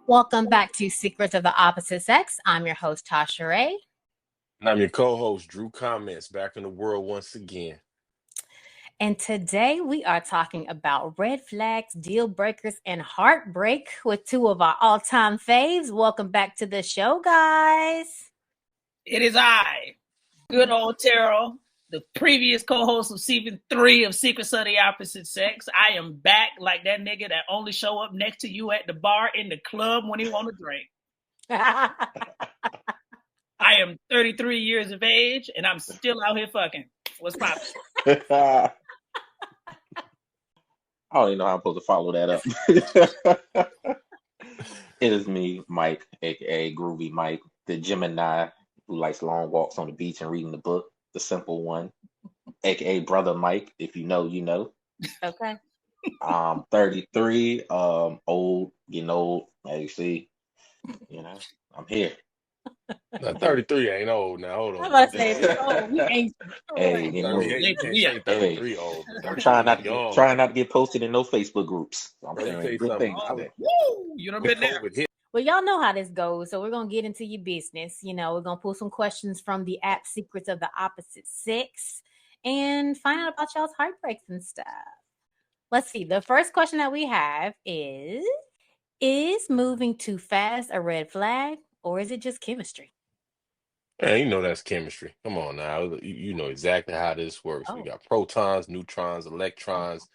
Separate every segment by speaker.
Speaker 1: Welcome back to Secrets of the Opposite Sex. I'm your host, Tasha Ray.
Speaker 2: And I'm your co-host, Drew Comments, back in the world once again.
Speaker 1: And today we are talking about red flags, deal breakers, and heartbreak with two of our all time faves. Welcome back to the show, guys.
Speaker 3: It is I, good old Terrell, the previous co-host of season 3 of Secrets of the Opposite Sex. I am back like that nigga that only show up next to you at the bar in the club when he want to drink. I am 33 years of age and I'm still out here fucking. What's poppin'?
Speaker 4: I don't even know how I'm supposed to follow that up. It is me, Mike, aka Groovy Mike, the Gemini who likes long walks on the beach and reading the book, the simple one, aka Brother Mike. If you know, you know.
Speaker 1: Okay.
Speaker 4: I'm 33, old, getting old, as you see. I'm here.
Speaker 2: Now, 33 ain't old now. Hold on.
Speaker 1: I'm about to say, we ain't.
Speaker 4: Hey,
Speaker 2: You can't say 33 old.
Speaker 4: I'm trying not to get posted in no Facebook groups. I'm
Speaker 2: Let me tell
Speaker 4: saying
Speaker 2: you
Speaker 4: good
Speaker 2: something.
Speaker 4: things out there.
Speaker 3: Woo! You done been there.
Speaker 1: Well, y'all know how this goes, so we're gonna get into your business. We're gonna pull some questions from the app Secrets of the Opposite Sex and find out about y'all's heartbreaks and stuff. Let's see. The first question that we have is moving too fast a red flag, or is it just chemistry?
Speaker 2: Man, you know that's chemistry. Come on now. You know exactly how this works. We
Speaker 1: Oh.
Speaker 2: got protons, neutrons, electrons.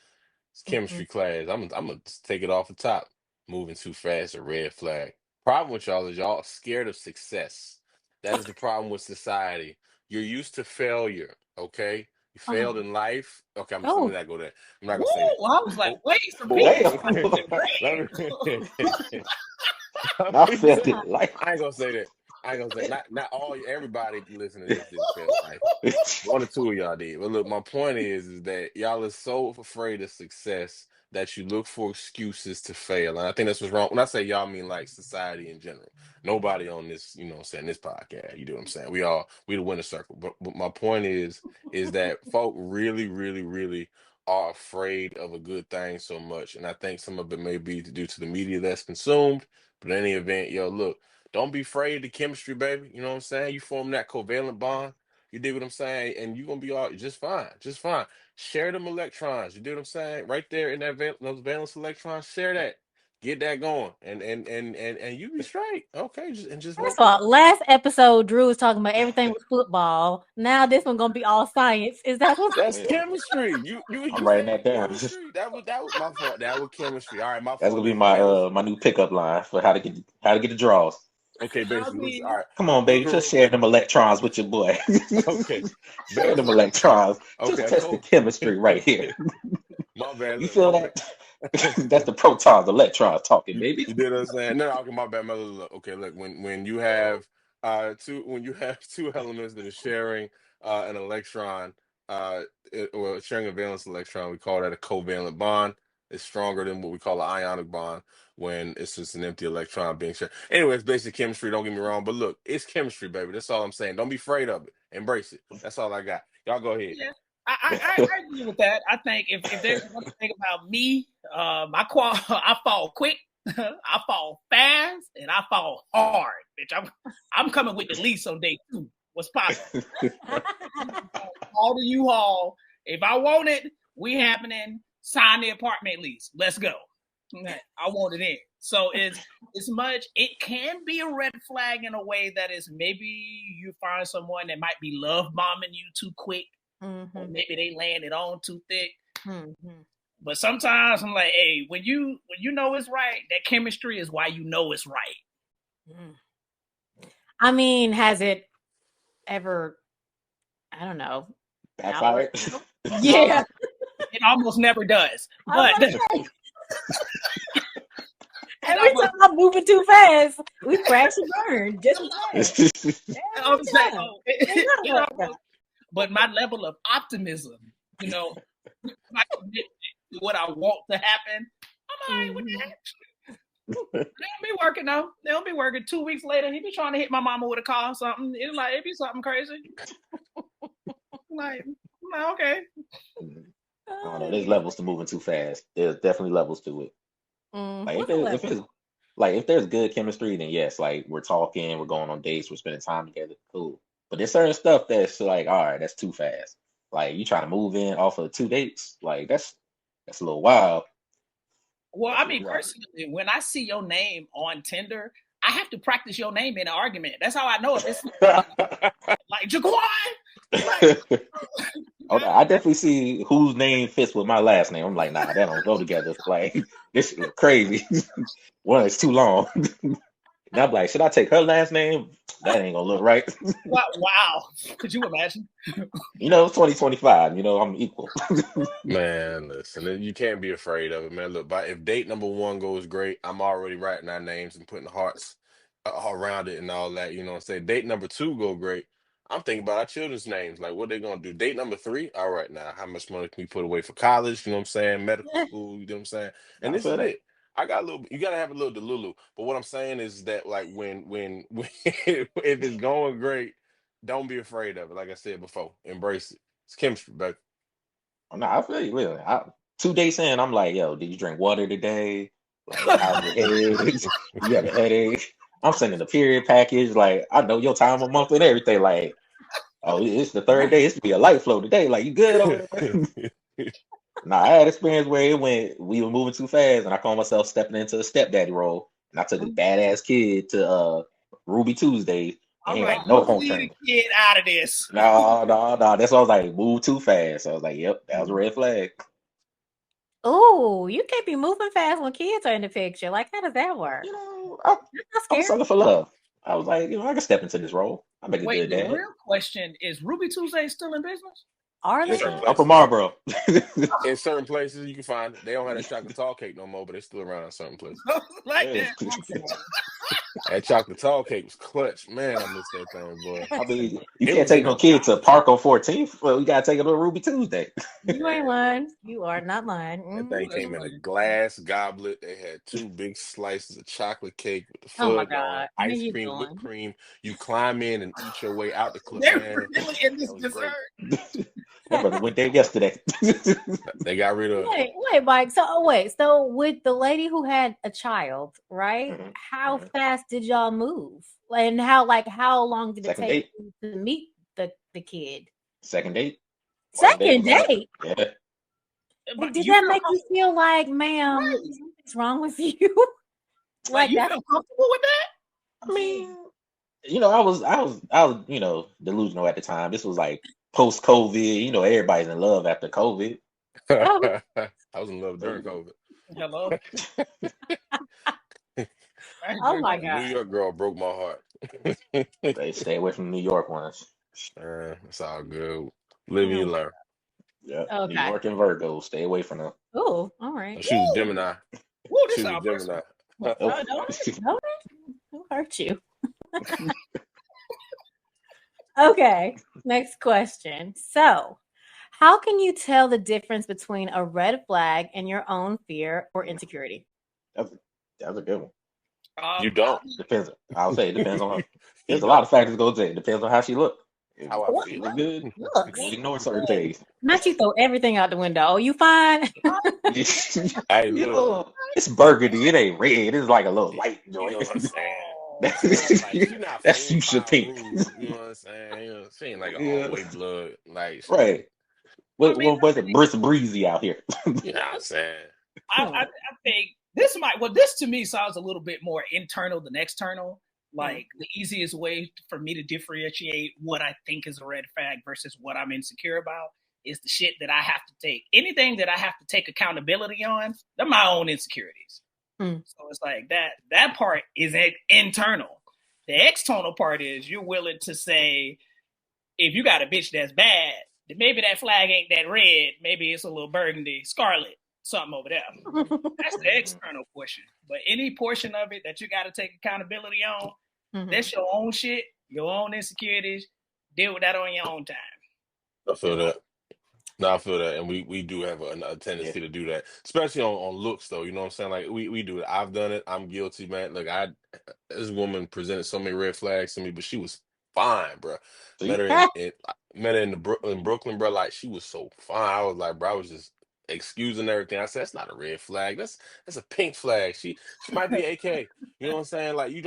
Speaker 2: It's chemistry class. I'm gonna just take it off the top. Moving too fast, a red flag. Problem with y'all is y'all scared of success. That is the problem with society. You're used to failure, okay? You failed in life. Okay, I'm just
Speaker 1: Oh.
Speaker 2: let me not go there. I'm not gonna say that.
Speaker 3: Woo! I was like, wait, some
Speaker 4: Wait.
Speaker 3: people.
Speaker 4: I felt it like
Speaker 2: I ain't gonna say that. I ain't gonna say not all everybody listening to this didn't fail life. One or two of y'all did. But look, my point is that y'all are so afraid of success that you look for excuses to fail. And I think that's what's wrong. When I say y'all, I mean like society in general. Nobody on this, you know what I'm saying, this podcast. You know what I'm saying? We the winner circle. But my point is that folk really, really, really are afraid of a good thing so much. And I think some of it may be due to the media that's consumed. But in any event, yo, look, don't be afraid of the chemistry, baby. You know what I'm saying? You form that covalent bond. You dig what I'm saying? And you're gonna be all just fine. Just fine. Share them electrons. You dig what I'm saying? Right there in that those valence electrons, share that. Get that going. And you be straight. Okay, just
Speaker 1: First
Speaker 2: work
Speaker 1: of
Speaker 2: it.
Speaker 1: all, last episode, Drew was talking about everything with football. Now this one gonna be all science. Is that what?
Speaker 2: That's chemistry. You
Speaker 4: I'm writing
Speaker 2: said
Speaker 4: that down.
Speaker 2: chemistry. That was my fault. That was chemistry. All right, my
Speaker 4: That's
Speaker 2: fault.
Speaker 4: gonna be
Speaker 2: Look, man.
Speaker 4: my new pickup line for how to get the draws.
Speaker 2: Okay, basically, listen. All right.
Speaker 4: Come on, baby, just share them electrons with your boy.
Speaker 2: Okay.
Speaker 4: Share them electrons.
Speaker 2: Okay,
Speaker 4: Just test the chemistry right here.
Speaker 2: My bad.
Speaker 4: You
Speaker 2: Look,
Speaker 4: feel
Speaker 2: my
Speaker 4: that? That's the protons, electrons talking, baby.
Speaker 2: You did what I'm saying? No, okay, my bad. Look, okay, look, when you have two elements that are sharing an electron, or sharing a valence electron, we call that a covalent bond. It's stronger than what we call an ionic bond when it's just an empty electron being shared. Anyway, it's basic chemistry, don't get me wrong, but look, it's chemistry, baby. That's all I'm saying. Don't be afraid of it. Embrace it. That's all I got. Y'all go ahead.
Speaker 3: Yeah, I agree with that. I think if there's one thing about me, I fall quick, I fall fast, and I fall hard. Bitch, I'm coming with the lease on day 2. What's possible? All the U-Haul. If I want it, we happening. Sign the apartment lease. Let's go. I want it in. So it's much. It can be a red flag in a way that is maybe you find someone that might be love bombing you too quick. Or maybe they laying it on too thick. But sometimes I'm like, hey, when you know it's right, that chemistry is why you know it's right.
Speaker 1: I mean, has it ever? I don't know.
Speaker 4: Backfired?
Speaker 1: Yeah.
Speaker 3: It almost never does. But
Speaker 1: every time I'm moving too fast, we crash and burn. Just
Speaker 3: I'm saying, but my level of optimism, my commitment to what I want to happen, I'm all right with that. They don't be working though. They don't be working. 2 weeks later, he be trying to hit my mama with a car or something. It be something crazy. like okay.
Speaker 4: I don't know. There's levels to moving too fast. There's definitely levels to it. Like if like if there's good chemistry, then yes, like we're talking, we're going on dates, we're spending time together, cool. But there's certain stuff that's like, all right, that's too fast. Like you trying to move in off of 2 dates, like that's a little wild.
Speaker 3: Well,
Speaker 4: That's
Speaker 3: I
Speaker 4: a
Speaker 3: mean,
Speaker 4: little wild.
Speaker 3: personally, when I see your name on Tinder, I have to practice your name in an argument. That's how I know if it's like Jaquan. Like,
Speaker 4: Okay, I definitely see whose name fits with my last name. I'm like, nah, that don't go together. Like this is crazy. One, it's too long. And I'm like, should I take her last name? That ain't gonna look right.
Speaker 3: wow. Could you imagine?
Speaker 4: It's 2025. I'm equal.
Speaker 2: Man, listen, you can't be afraid of it, man. Look, if date number one goes great, I'm already writing our names and putting hearts around it and all that. You know what I'm saying? Date number two go great. I'm thinking about our children's names. Like, what they gonna do? Date number three, all right, now, how much money can we put away for college? You know what I'm saying? Medical school, you know what I'm saying? And
Speaker 4: I
Speaker 2: this
Speaker 4: feel
Speaker 2: is
Speaker 4: that.
Speaker 2: it. I got a little. You gotta have a little delulu. But what I'm saying is that, like, when if it's going great, don't be afraid of it. Like I said before, embrace it. It's chemistry, baby.
Speaker 4: No, I feel you. Really. 2 days in, I'm like, yo, did you drink water today? Like, how's your head? You have a headache? I'm sending the period package. Like, I know your time of month and everything. Like, oh, it's the third day. It's to be a light flow today. Like, you good over there? Nah, I had experience where we were moving too fast, and I called myself stepping into a stepdaddy role, and I took a badass kid to Ruby Tuesday, and
Speaker 3: I'm
Speaker 4: he
Speaker 3: like,
Speaker 4: had no
Speaker 3: you
Speaker 4: home
Speaker 3: leave
Speaker 4: training.
Speaker 3: the kid out of this.
Speaker 4: No, no, no. That's why I was like, move too fast. So I was like, yep, that was a red flag.
Speaker 1: Oh, you can't be moving fast when kids are in the picture. Like, how does that work?
Speaker 4: I
Speaker 1: That's not
Speaker 4: was
Speaker 1: scary.
Speaker 4: sucker for love. I was like, I can step into this role. I make a
Speaker 3: Wait,
Speaker 4: good
Speaker 3: the
Speaker 4: dad.
Speaker 3: real question is Ruby Tuesday still in business?
Speaker 1: Are
Speaker 2: In
Speaker 1: they?
Speaker 2: certain
Speaker 4: Upper
Speaker 2: places,
Speaker 4: Marlboro.
Speaker 2: in certain places you can find it. They don't have that chocolate tall cake no more, but it's still around in certain places.
Speaker 3: Like
Speaker 4: Yeah.
Speaker 3: that.
Speaker 2: That chocolate tall cake was clutch, man. I miss that thing, boy.
Speaker 4: I mean, you
Speaker 2: It
Speaker 4: can't
Speaker 2: was
Speaker 4: take
Speaker 2: in
Speaker 4: no
Speaker 2: a
Speaker 4: kid to
Speaker 2: goblet.
Speaker 4: Park on 14th. Well, you gotta take it to Ruby Tuesday.
Speaker 1: You ain't lying. You are not lying.
Speaker 2: That
Speaker 3: Ooh,
Speaker 2: thing
Speaker 3: that's
Speaker 2: came in a
Speaker 3: funny.
Speaker 2: glass goblet. They had two big slices of chocolate cake with the
Speaker 1: Oh my
Speaker 2: fudge on,
Speaker 1: God. What are
Speaker 2: ice
Speaker 1: you
Speaker 2: cream, whipped
Speaker 1: doing?
Speaker 2: cream. You climb in and eat your way out the clip,
Speaker 3: They're
Speaker 2: man.
Speaker 3: really in this
Speaker 2: That was great.
Speaker 3: dessert.
Speaker 4: My brother went there yesterday.
Speaker 2: They got rid of it.
Speaker 1: Wait, Mike. So with the lady who had a child, right?
Speaker 4: Mhm,
Speaker 1: How
Speaker 4: mhm.
Speaker 1: fast did y'all move? And how long did it
Speaker 4: Second
Speaker 1: take
Speaker 4: date.
Speaker 1: you to meet the kid?
Speaker 4: Second date. Second date
Speaker 1: Second
Speaker 4: was like,
Speaker 1: date.
Speaker 4: yeah.
Speaker 3: But
Speaker 1: Did
Speaker 3: you
Speaker 1: that
Speaker 3: feel
Speaker 1: make you feel like, ma'am,
Speaker 3: right.
Speaker 1: something's wrong with you?
Speaker 3: Like
Speaker 1: Like
Speaker 3: you
Speaker 1: that's
Speaker 3: feel comfortable with that?
Speaker 4: I mean, I was delusional at the time. This was like post COVID. Everybody's in love after COVID.
Speaker 1: oh,
Speaker 2: I was in love during COVID.
Speaker 3: Hello.
Speaker 1: oh my
Speaker 2: New
Speaker 1: God.
Speaker 2: York girl broke my heart.
Speaker 4: They stay away from the New York ones.
Speaker 2: It's all good. Live and you
Speaker 1: Oh,
Speaker 2: learn.
Speaker 4: Yep. New
Speaker 1: okay.
Speaker 4: York and Virgo. Stay away from them.
Speaker 1: Oh, all right.
Speaker 2: She was
Speaker 3: Woo!
Speaker 2: Gemini.
Speaker 3: Woo, this
Speaker 2: She was
Speaker 3: sounds
Speaker 2: Gemini.
Speaker 3: personal.
Speaker 4: Oh.
Speaker 1: Don't who hurt you? Okay. Next question. So, how can you tell the difference between a red flag and your own fear or insecurity?
Speaker 4: That's a good one.
Speaker 2: You don't.
Speaker 4: Depends. I'll say it depends on her.
Speaker 2: You
Speaker 4: There's a lot
Speaker 2: don't.
Speaker 4: of factors that go into it. It depends on how she look. If
Speaker 2: How I
Speaker 1: What
Speaker 2: feel.
Speaker 4: she look good,
Speaker 1: looks?
Speaker 4: we'll ignore certain things.
Speaker 1: Not you throw everything out the window. Oh, you fine?
Speaker 2: Hey, look.
Speaker 4: It's burgundy. It ain't red. It's like a little light
Speaker 2: You know
Speaker 4: joint.
Speaker 2: what I'm saying?
Speaker 3: Oh,
Speaker 2: She not
Speaker 4: That's
Speaker 2: full
Speaker 4: fuchsia
Speaker 2: fire
Speaker 4: pink.
Speaker 2: rude. You know what I'm saying? She ain't like all the
Speaker 4: Yeah.
Speaker 2: way blood. Like,
Speaker 4: Right.
Speaker 3: I mean,
Speaker 4: What's it? Brisk breezy out here.
Speaker 2: you know what I'm saying?
Speaker 3: I think this to me sounds a little bit more internal than external. Like the easiest way for me to differentiate what I think is a red flag versus what I'm insecure about is the shit that I have to take. Anything that I have to take accountability on, they're my own insecurities.
Speaker 1: Mm.
Speaker 3: So it's like that part is internal. The external part is you're willing to say, if you got a bitch that's bad, then maybe that flag ain't that red. Maybe it's a little burgundy, scarlet, something over there. That's the external portion. But any portion of it that you got to take accountability on, that's your own shit, your own insecurities. Deal with that on your own time.
Speaker 2: I feel that. No, I feel that, and we do have a tendency to do that, especially on looks, though. You know what I'm saying? Like we do it. I've done it. I'm guilty, man. Look, this woman presented so many red flags to me, but she was fine, bro.
Speaker 4: See?
Speaker 2: Met her in Brooklyn, bro. Like she was so fine. I was like, bro, I was just excusing everything. I said, that's not a red flag. That's a pink flag. She might be AK. You know what I'm saying? Like you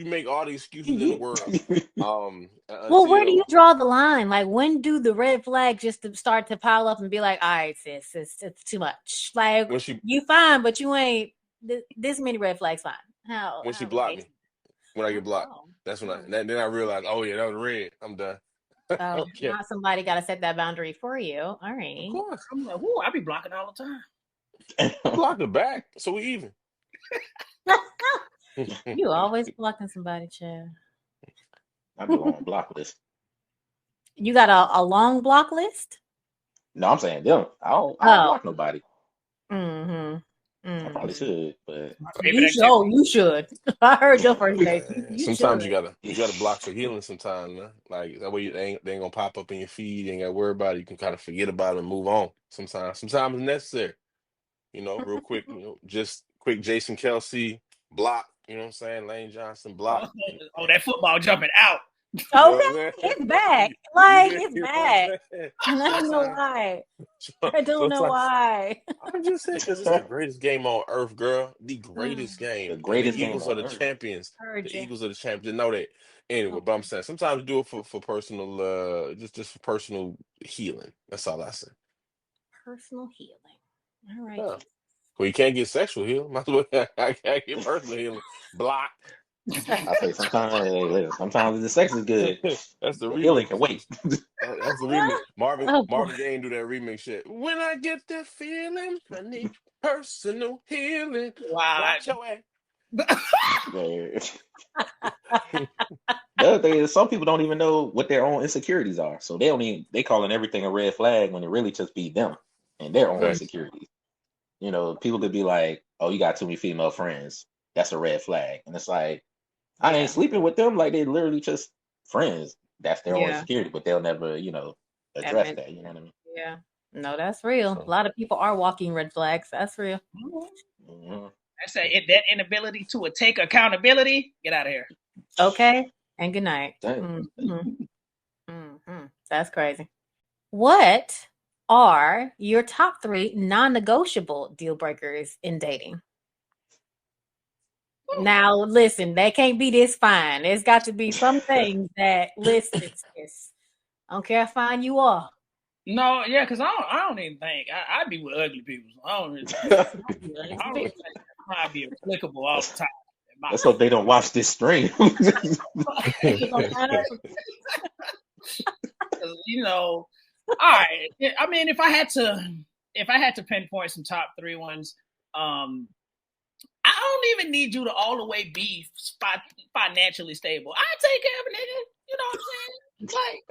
Speaker 2: make all the excuses in the world.
Speaker 1: Well, where do you
Speaker 2: Until
Speaker 1: draw the line? Like, when do the red flags just start to pile up and be like, all right, sis, it's too much. Like,
Speaker 2: when she
Speaker 1: you fine, but you ain't this many red flags fine. How
Speaker 2: blocked me,
Speaker 1: basic.
Speaker 2: when I get blocked,
Speaker 1: Oh,
Speaker 2: that's when
Speaker 1: oh.
Speaker 2: then I realized, oh yeah, that was red. I'm done.
Speaker 1: Oh,
Speaker 2: Okay,
Speaker 1: now somebody got to set that boundary for you. All
Speaker 2: of
Speaker 1: right.
Speaker 2: course.
Speaker 3: I'm like, whoo, I be blocking all the time.
Speaker 2: I blocked her back, so we even.
Speaker 1: You always blocking somebody, Chad.
Speaker 4: I be on block list.
Speaker 1: You got a long block list?
Speaker 4: No, I'm saying them. I don't
Speaker 1: Oh.
Speaker 4: block nobody.
Speaker 1: Mm-hmm.
Speaker 4: I probably should, but
Speaker 3: My favorite activity.
Speaker 1: Oh, you should. I heard your first day. You
Speaker 2: Sometimes
Speaker 1: should.
Speaker 2: you gotta block for healing. Sometimes, man. Like that way they ain't gonna pop up in your feed. You ain't gotta worry about it. You can kind of forget about it and move on. Sometimes it's necessary. Real quick. Just quick. Jason Kelsey block. You know what I'm saying? Lane Johnson block.
Speaker 3: Oh, that football jumping out.
Speaker 1: Okay, it's back. Like, it's
Speaker 2: You know what
Speaker 1: back.
Speaker 2: I'm saying?
Speaker 1: And I don't know why. I don't know why.
Speaker 2: I'm just saying because it's the greatest game on earth, girl. The greatest game.
Speaker 4: the
Speaker 2: And
Speaker 4: greatest
Speaker 2: the
Speaker 4: game
Speaker 2: Eagles
Speaker 4: on
Speaker 2: are the
Speaker 4: earth.
Speaker 2: champions.
Speaker 1: Heard
Speaker 2: The
Speaker 1: you.
Speaker 2: Eagles are the champions. Know that. Anyway, but I'm saying sometimes do it for personal, just for personal healing. That's all I say.
Speaker 1: Personal healing. All right.
Speaker 2: Yeah. Well, you can't get sexual healing. Might as well I can't get personal healing. Block.
Speaker 4: I say sometimes the sex is good.
Speaker 2: That's the
Speaker 4: The healing
Speaker 2: remix.
Speaker 4: can wait.
Speaker 2: That's the remix. Marvin
Speaker 1: Oh, boy.
Speaker 2: Marvin Gaye do that remix shit. When I get that feeling, I need personal healing.
Speaker 3: Wow.
Speaker 2: Watch your ass.
Speaker 4: The other thing is some people don't even know what their own insecurities are. So they calling everything a red flag when it really just be them and their own
Speaker 2: Right.
Speaker 4: insecurities. People could be like, oh, you got too many female friends. That's a red flag. And it's like, I ain't sleeping with them. Like, they literally just friends. That's their own insecurity, but they'll never, address that. You know what I mean?
Speaker 1: Yeah. No, that's real. A lot of people are walking red flags. That's real.
Speaker 4: Mhm.
Speaker 3: I say that inability to take accountability. Get out of here.
Speaker 1: Okay. And good night.
Speaker 4: Dang.
Speaker 1: That's crazy. What are your top 3 non-negotiable deal breakers in dating? Now, listen, they can't be this fine. There's got to be some things that, listen, sis, I don't care how fine you are.
Speaker 3: No, yeah, because I don't even think I'd be with ugly people. So I don't really think that might be applicable all the time.
Speaker 4: Let's hope they don't watch this stream.
Speaker 3: All right. I mean, if I had to pinpoint some top 3 ones, I don't even need you to all the way be financially stable. I take care of a nigga. You know what I'm saying? Like,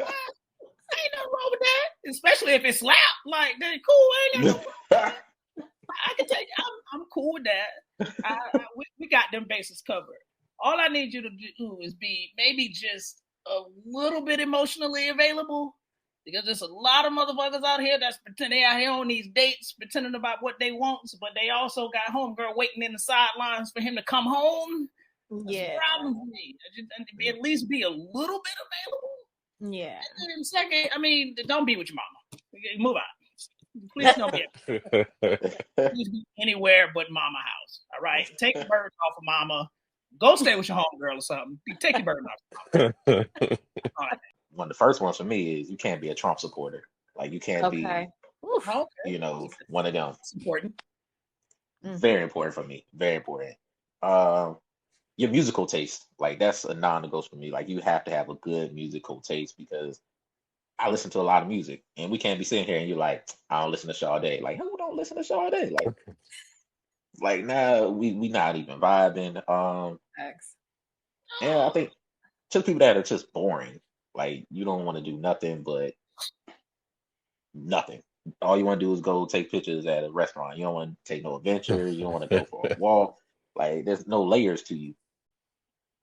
Speaker 3: ain't nothing wrong with that. Especially if it's slap. Like, they're cool. Ain't no I can take. I'm cool with that. We got them bases covered. All I need you to do is be maybe just a little bit emotionally available, because there's a lot of motherfuckers out here that's pretending they out here on these dates, pretending about what they want, but they also got homegirl waiting in the sidelines for him to come home. That's a problem for me. At least be a little bit available.
Speaker 1: Yeah.
Speaker 3: And then second, I mean, don't be with your mama. Move out. Please don't be. Please be anywhere but mama house. All right. Take the bird off of mama. Go stay with your homegirl or something. Take your bird off. All right.
Speaker 4: One of the first ones for me is you can't be a Trump supporter. Like, you can't be, one of them.
Speaker 3: It's important.
Speaker 4: Very important for me. Very important. Your musical taste, like, that's a non-negotiable for me. Like, you have to have a good musical taste, because I listen to a lot of music, and we can't be sitting here and you're like, I don't listen to Sade. Like, who don't listen to Sade? Like now we not even vibing. And I think just people that are just boring. Like, you don't want to do nothing but nothing. All you want to do is go take pictures at a restaurant. You don't want to take no adventure. You don't want to go for a walk. Like, there's no layers to you.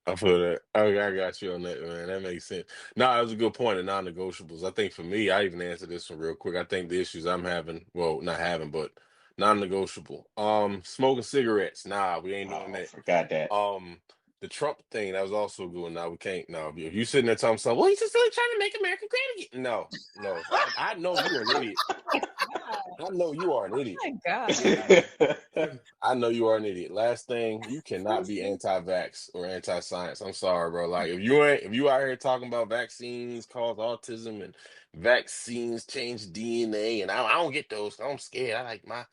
Speaker 2: I feel that. I got you on that, man. That makes sense. No, that was a good point of non-negotiables. I think for me, I even answered this one real quick. I think the issues I'm having, well, not having, but non-negotiable. Smoking cigarettes. Nah, we ain't doing that.
Speaker 4: Forgot that.
Speaker 2: The Trump thing, that was also good one. Now we can't. No, if you sitting there talking something, well, he's just really trying to make America great again. No. I know you're an idiot. I know you are an
Speaker 1: Oh
Speaker 2: idiot.
Speaker 1: my God.
Speaker 2: I know you are an idiot. Last thing, you cannot be anti-vax or anti-science. I'm sorry, bro. Like if you out here talking about vaccines cause autism and vaccines change DNA, and I don't get those. I'm scared. I like my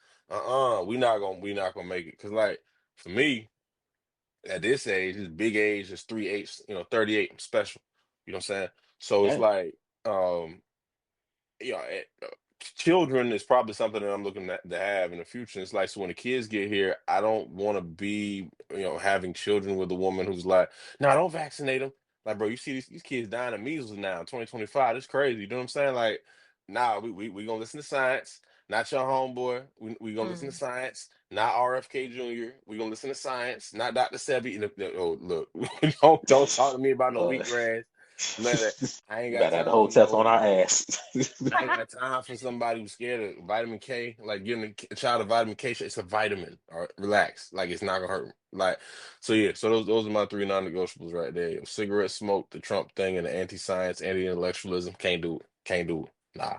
Speaker 2: we not gonna make it. Cause like for me, at this age, this big age, it's 3 8, 38, I'm special. You know what I'm saying? So it's
Speaker 4: Damn.
Speaker 2: like yeah, children is probably something that I'm looking to have in the future. It's like, so when the kids get here, I don't want to be, having children with a woman who's like, no, don't vaccinate them. Like, bro, you see these kids dying of measles now, 2025. It's crazy. You know what I'm saying? Like, nah, we gonna listen to science. Not your homeboy. We gonna listen to science. Not RFK Jr. We gonna listen to science. Not Dr. Sebi. Oh, look, don't talk to me about no
Speaker 4: Uh,
Speaker 2: wheatgrass. Let it. I ain't
Speaker 4: we
Speaker 2: got
Speaker 4: about to have the
Speaker 2: time
Speaker 4: whole
Speaker 2: for
Speaker 4: test on
Speaker 2: no.
Speaker 4: our ass.
Speaker 2: I ain't got time for somebody who's scared of vitamin K. Like giving a child a vitamin K shot, it's a vitamin. All right, relax. Like it's not gonna hurt 'em. Like so, yeah. So those are my three non-negotiables right there: cigarette smoke, the Trump thing, and the anti-science, anti-intellectualism. Can't do it. Can't do it. Nah.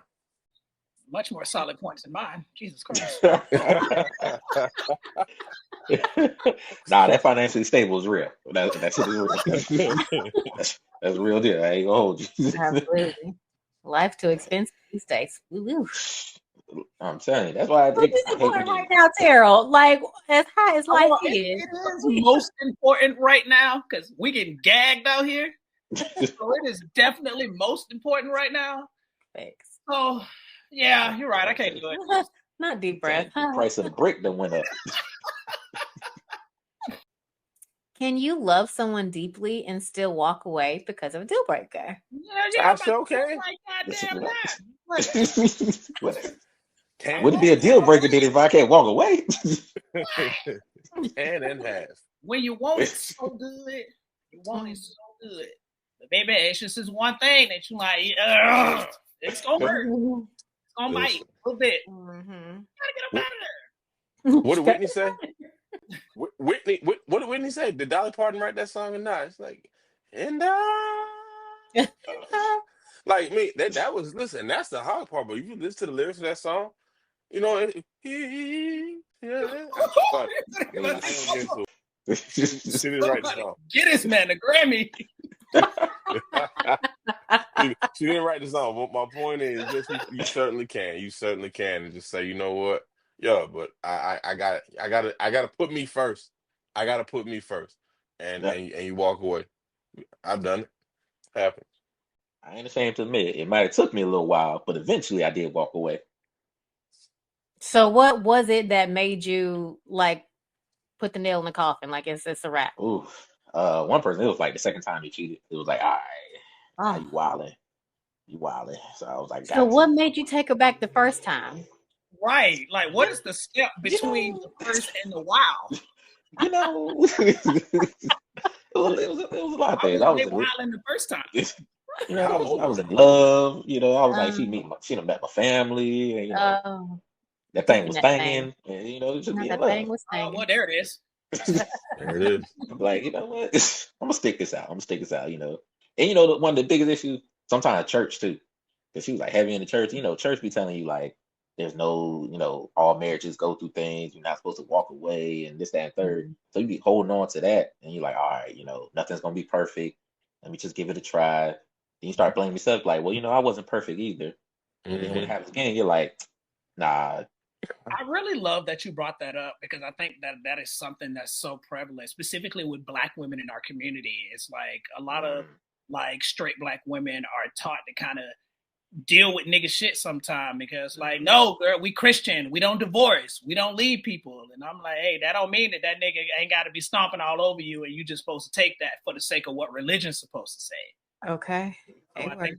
Speaker 3: Much more solid points than mine. Jesus Christ.
Speaker 4: Nah, that financially stable is real. That shit is real. That's real deal. I ain't gonna hold you.
Speaker 1: Absolutely. Life too expensive these days. Woo-woo.
Speaker 4: I'm telling you, that's why I
Speaker 1: What is
Speaker 4: hate when
Speaker 1: important right
Speaker 4: you.
Speaker 1: now, Terrell? Like as high as life
Speaker 3: Well,
Speaker 1: is.
Speaker 3: it is most important right now because we getting gagged out here. So it is definitely most important right now.
Speaker 1: Thanks.
Speaker 3: So yeah, you're right. I can't do it.
Speaker 1: Not deep breath.
Speaker 4: The price of the brick that went up.
Speaker 1: Can you love someone deeply and still walk away because of a deal breaker?
Speaker 3: Yeah,
Speaker 2: I sure can.
Speaker 3: like goddamn that.
Speaker 2: Can
Speaker 4: Would it be a deal breaker then if I can't walk away?
Speaker 2: and in half.
Speaker 3: When you want it so good, you want it so good. But baby, it's just this one thing that you like. It's gonna hurt. It's gonna bite a little bit.
Speaker 1: Mm-hmm.
Speaker 3: Gotta get up out of there.
Speaker 2: What did Whitney say? Whitney, what did Whitney say? Did Dolly Parton write that song or not? It's like, and like me, that was listen. That's the hard part. But if you listen to the lyrics of that song, yeah. I ain't gonna get into it. She didn't write the song.
Speaker 3: Get this man a Grammy.
Speaker 2: She didn't write the song. But my point is, just you certainly can. You certainly can, and just say, you know what? Yeah, but I gotta put me first. I gotta put me first, and you walk away. I've done it. Happened.
Speaker 4: I ain't ashamed to admit it might have took me a little while, but eventually I did walk away.
Speaker 1: So what was it that made you like put the nail in the coffin? Like it's a wrap.
Speaker 4: Ooh, one person, it was like the second time he cheated. It was like, all right, you wildin'. So I was like,
Speaker 1: so what made you take her back the first time?
Speaker 3: Right, like what is the step between the first and the wow?
Speaker 4: You know, it was a lot of things. I was
Speaker 3: wilding the first time.
Speaker 4: You know, I was in love. You know, I was like, she done met my family. And, you know, that thing was banging. And, you know, just
Speaker 1: that thing was
Speaker 3: banging. Well, there it is.
Speaker 2: There it is.
Speaker 4: Like, you know what? I'm gonna stick this out. You know, and you know, one of the biggest issues sometimes church too, because she was like heavy in the church. You know, church be telling you like, there's no, you know, all marriages go through things. You're not supposed to walk away and this, that, and third. Mm-hmm. So you be holding on to that, and you're like, all right, you know, nothing's gonna be perfect. Let me just give it a try. Then you start blaming yourself, like, well, you know, I wasn't perfect either. And then when it happens again, you're like, nah.
Speaker 3: I really love that you brought that up because I think that is something that's so prevalent, specifically with Black women in our community. It's like a lot of like straight Black women are taught to kind of deal with nigga shit sometime because like, no, girl, we Christian, we don't divorce, we don't leave people. And I'm like, hey, that don't mean that nigga ain't got to be stomping all over you and you just supposed to take that for the sake of what religion's supposed to say.
Speaker 1: Okay.
Speaker 3: So I think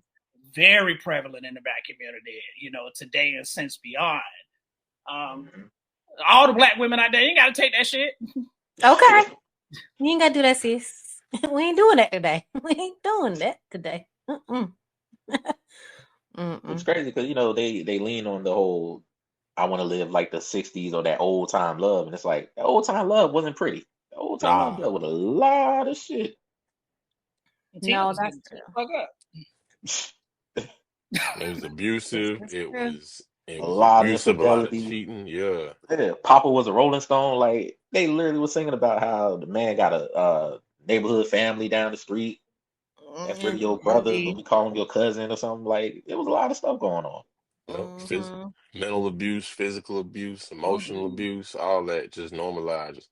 Speaker 3: very prevalent in the Black community, you know, today and since beyond. All the Black women out there, you ain't got to take that shit.
Speaker 1: Okay. You ain't got to do that, sis. We ain't doing that today. We ain't doing that today.
Speaker 4: It's crazy because, you know, they lean on the whole, I want to live like the 60s or that old time love. And it's like, that old time love wasn't pretty. The old time love dealt with a lot of shit.
Speaker 1: No, that's true.
Speaker 3: Fuck up.
Speaker 2: It was abusive. It was It
Speaker 4: a
Speaker 2: was
Speaker 4: lot of
Speaker 2: abusive, a lot of
Speaker 4: infidelity.
Speaker 2: cheating. Yeah.
Speaker 4: Yeah, Papa was a Rolling Stone. Like they literally was singing about how the man got a neighborhood family down the street. That's really your brother, but we call him your cousin or something. Like it was a lot of stuff going on.
Speaker 2: Mental abuse, physical abuse, emotional abuse, all that just normalized.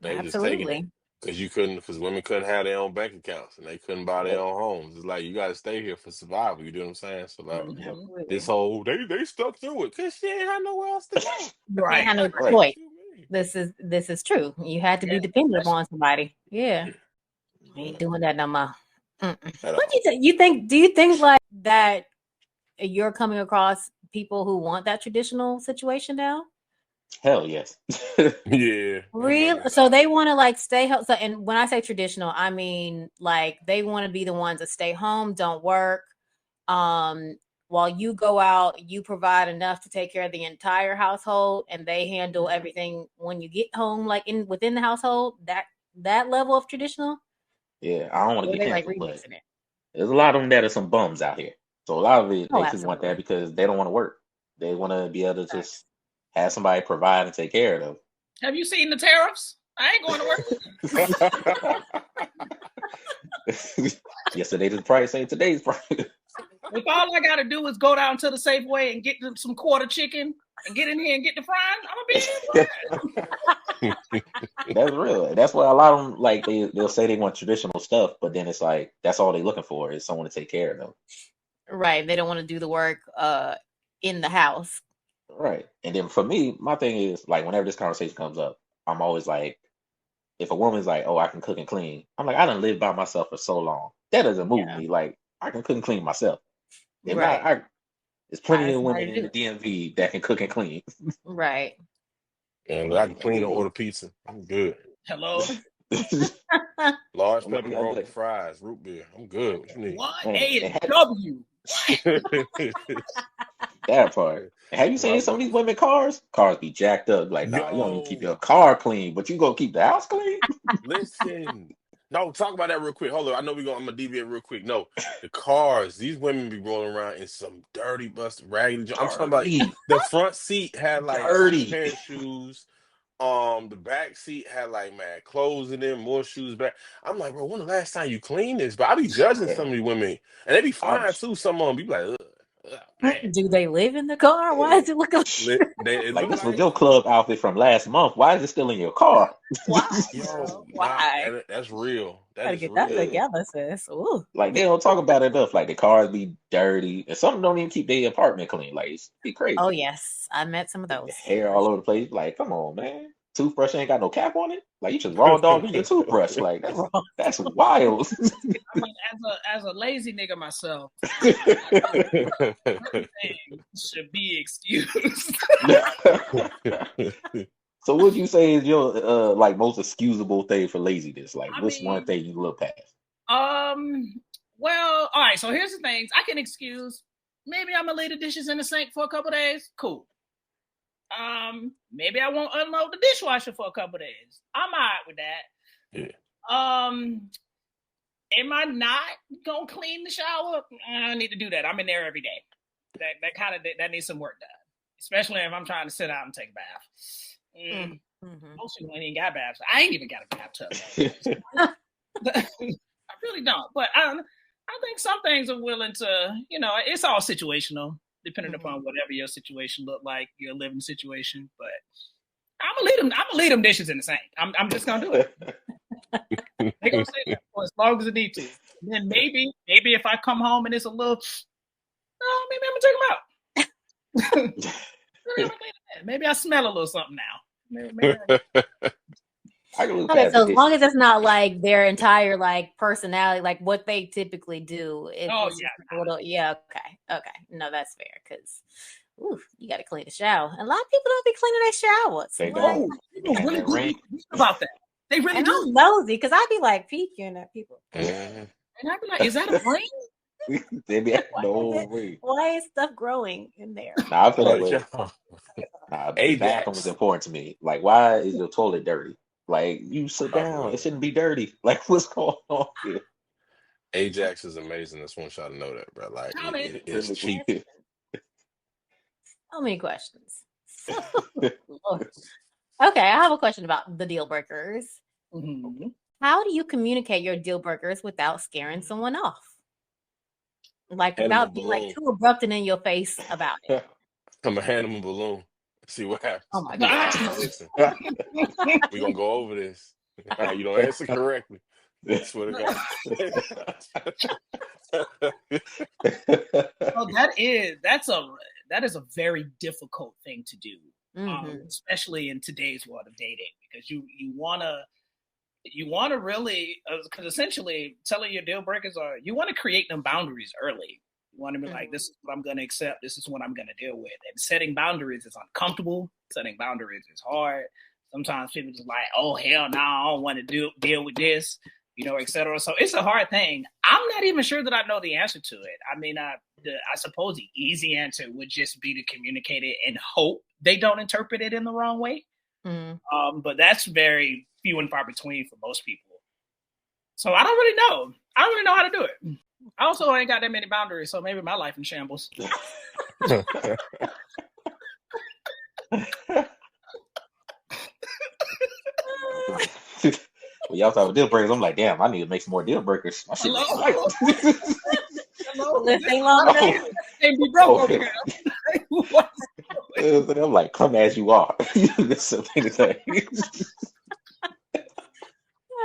Speaker 2: They were just taking it
Speaker 1: Absolutely.
Speaker 2: because women couldn't have their own bank accounts and they couldn't buy their
Speaker 4: Yep,
Speaker 2: own homes. It's like you got to stay here for survival. You know what I'm saying? So like
Speaker 4: yep,
Speaker 2: this
Speaker 1: Absolutely.
Speaker 2: whole they stuck through it because she ain't had nowhere else to go.
Speaker 1: They
Speaker 3: Right.
Speaker 1: had no
Speaker 4: right.
Speaker 1: choice.
Speaker 2: You mean?
Speaker 1: This is true. You had to be
Speaker 3: Yeah.
Speaker 1: dependent upon somebody. Yeah. Ain't doing that no more.
Speaker 2: At
Speaker 1: What
Speaker 2: all.
Speaker 1: you think? Do you think like that you're coming across people who want that traditional situation now?
Speaker 4: Hell yes.
Speaker 2: Yeah. Them
Speaker 1: Real?
Speaker 2: women.
Speaker 1: So they want to like stay home. So, and when I say traditional, I mean like they want to be the ones that stay home, don't work. Um, while you go out, you provide enough to take care of the entire household, and they handle everything when you get home, like within the household. That level of traditional,
Speaker 4: Yeah, I don't want to
Speaker 1: or
Speaker 4: get
Speaker 1: they like
Speaker 4: canceled, but
Speaker 1: remixing it.
Speaker 4: there's a lot of them that are some bums out here. So a lot of it,
Speaker 1: Oh,
Speaker 4: they just want that
Speaker 1: absolutely.
Speaker 4: because they don't want to work. They want to be able to just have somebody provide and take care of them.
Speaker 3: Have you seen the tariffs? I ain't going to work.
Speaker 4: Yesterday's price ain't today's price.
Speaker 3: If all I got to do is go down to the Safeway and get some quarter chicken and get in here and get the frying, I'm gonna be in.
Speaker 4: That's real. That's why a lot of them like they'll say they want traditional stuff, but then it's like that's all they're looking for is someone to take care of them.
Speaker 1: Right. They don't want to do the work in the house.
Speaker 4: Right. And then for me, my thing is like whenever this conversation comes up, I'm always like, if a woman's like, "Oh, I can cook and clean," I'm like, I done lived by myself for so long. That doesn't move me. Like I can cook and clean myself. If not,
Speaker 1: Right.
Speaker 4: there's plenty
Speaker 1: Hire
Speaker 4: of
Speaker 1: somebody
Speaker 4: women
Speaker 1: to
Speaker 4: in
Speaker 1: do
Speaker 4: the
Speaker 1: it.
Speaker 4: DMV that can cook and clean.
Speaker 1: Right.
Speaker 2: And I can clean and order pizza. I'm good.
Speaker 3: Hello.
Speaker 2: Large
Speaker 4: I'm like,
Speaker 2: pepperoni, fries, root beer. I'm good. What you need?
Speaker 3: What?
Speaker 4: man,
Speaker 3: A
Speaker 4: and
Speaker 3: and W.
Speaker 4: that part. Have you seen some of these women cars? Cars be jacked up. Like, nah, you don't even keep
Speaker 2: Yo,
Speaker 4: your car clean, but you go keep the house clean?
Speaker 2: listen. No, talk about that real quick. Hold on. I know I'm gonna deviate real quick. No, the cars, these women be rolling around in some dirty, busted, raggedy. I'm talking about
Speaker 4: Dirty.
Speaker 2: the front seat had like a
Speaker 4: Dirty.
Speaker 2: pair of shoes. The back seat had like mad clothes in there, more shoes back. I'm like, bro, when the last time you cleaned this? But I be judging some
Speaker 4: Yeah.
Speaker 2: of these women, and they be
Speaker 4: I'm
Speaker 2: fine too. Some of them be like, ugh, man.
Speaker 1: Do they live in the car? Why
Speaker 4: yeah.
Speaker 1: does it look like
Speaker 2: It
Speaker 4: Like
Speaker 2: look
Speaker 4: this was
Speaker 2: like
Speaker 4: your club outfit from last month. Why is it still in your car?
Speaker 1: why?
Speaker 2: yo, nah,
Speaker 1: Why?
Speaker 2: that's real. That
Speaker 1: Gotta
Speaker 2: is
Speaker 1: get that
Speaker 2: real.
Speaker 4: Yeah.
Speaker 1: together, sis. Ooh.
Speaker 4: Like they don't talk about it enough. Like the cars be dirty, and some don't even keep their apartment clean. Like it's be
Speaker 1: Oh
Speaker 4: crazy.
Speaker 1: yes. I met some of those.
Speaker 4: Hair all over the place. Like, come on, man. Toothbrush ain't got no cap on it. Like you just raw dogging your toothbrush. Like that's wild.
Speaker 3: I mean, as a lazy nigga myself, should be excused.
Speaker 4: So what would you say is your like most excusable thing for laziness? Like
Speaker 3: I
Speaker 4: what's one
Speaker 3: mean,
Speaker 4: thing you look past?
Speaker 3: well, all right. So here's the things I can excuse. Maybe I'm gonna leave the dishes in the sink for a couple days. Cool. Maybe I won't unload the dishwasher for a couple days. I'm all right with that.
Speaker 2: Yeah.
Speaker 3: Am I not gonna clean the shower? I need to do that. I'm in there every day. That needs some work done, especially if I'm trying to sit out and take a bath. Most people ain't even got baths. I ain't even got a bathtub. I really don't. But I think some things are willing to, it's all situational, depending upon whatever your situation look like, your living situation. But I'm gonna leave them dishes in the sink. I'm just gonna do it. They're gonna stay there for as long as it need to. And then maybe if I come home and it's a little, maybe I'm gonna take them out. Maybe I smell a little something now. Maybe
Speaker 4: I can look
Speaker 1: Okay,
Speaker 4: past
Speaker 1: so
Speaker 4: the
Speaker 1: as long
Speaker 4: dishes.
Speaker 1: as it's not like their entire like personality, like what they typically do. If
Speaker 3: Oh,
Speaker 1: it's
Speaker 3: yeah.
Speaker 1: just a little, yeah, okay. No, that's fair because you got to clean the shower. A lot of people don't be cleaning their showers.
Speaker 4: They
Speaker 1: Like,
Speaker 4: don't.
Speaker 3: people
Speaker 4: And
Speaker 3: really
Speaker 4: that rain.
Speaker 3: do about that. They really
Speaker 1: and
Speaker 3: do.
Speaker 1: I'm nosy because I be like peeking at people.
Speaker 3: And I'd be like, is that a brain?
Speaker 4: They be
Speaker 1: Why
Speaker 4: no
Speaker 1: is it?
Speaker 4: way.
Speaker 1: Why is stuff growing in there?
Speaker 4: Nah, I feel that
Speaker 2: Oh,
Speaker 4: way.
Speaker 2: yeah.
Speaker 4: Nah, the bathroom is
Speaker 2: Ajax.
Speaker 4: important to me. Like, why is your toilet dirty? Like, you sit down, it shouldn't be dirty. Like, what's going on here?
Speaker 2: Ajax is amazing. That's one shot to know that, bro. Like
Speaker 3: Comment.
Speaker 2: it's cheap.
Speaker 1: So many questions. Lord. Okay, I have a question about the deal breakers.
Speaker 3: Mm-hmm.
Speaker 1: How do you communicate your deal breakers without scaring someone off? Like
Speaker 2: Hand him a
Speaker 1: without being like
Speaker 2: balloon.
Speaker 1: too abrupt and in your face about it.
Speaker 2: I'm gonna hand him a balloon. See what happens.
Speaker 1: Oh my
Speaker 2: Be like,
Speaker 1: God.
Speaker 2: listen, we're gonna go over this. You don't answer correctly. I swear to God.
Speaker 3: Oh, that is a very difficult thing to do, especially in today's world of dating, because you want to really, because essentially telling your deal breakers you want to create them boundaries early. You want to be like, this is what I'm going to accept. This is what I'm going to deal with. And setting boundaries is uncomfortable. Setting boundaries is hard. Sometimes people just like, oh, hell no, I don't want to deal with this, et cetera. So it's a hard thing. I'm not even sure that I know the answer to it. I mean, I suppose the easy answer would just be to communicate it and hope they don't interpret it in the wrong way. But that's very few and far between for most people. So I don't really know. I don't really know how to do it. I also ain't got that many boundaries, so maybe my life in shambles.
Speaker 4: When y'all talk about deal breakers, I'm like, damn, I need to make some more deal breakers. My shit
Speaker 3: Hello? Hello?
Speaker 1: This ain't long enough.
Speaker 3: Ain't be broke over here.
Speaker 4: I'm like, come as you are. That's something to say.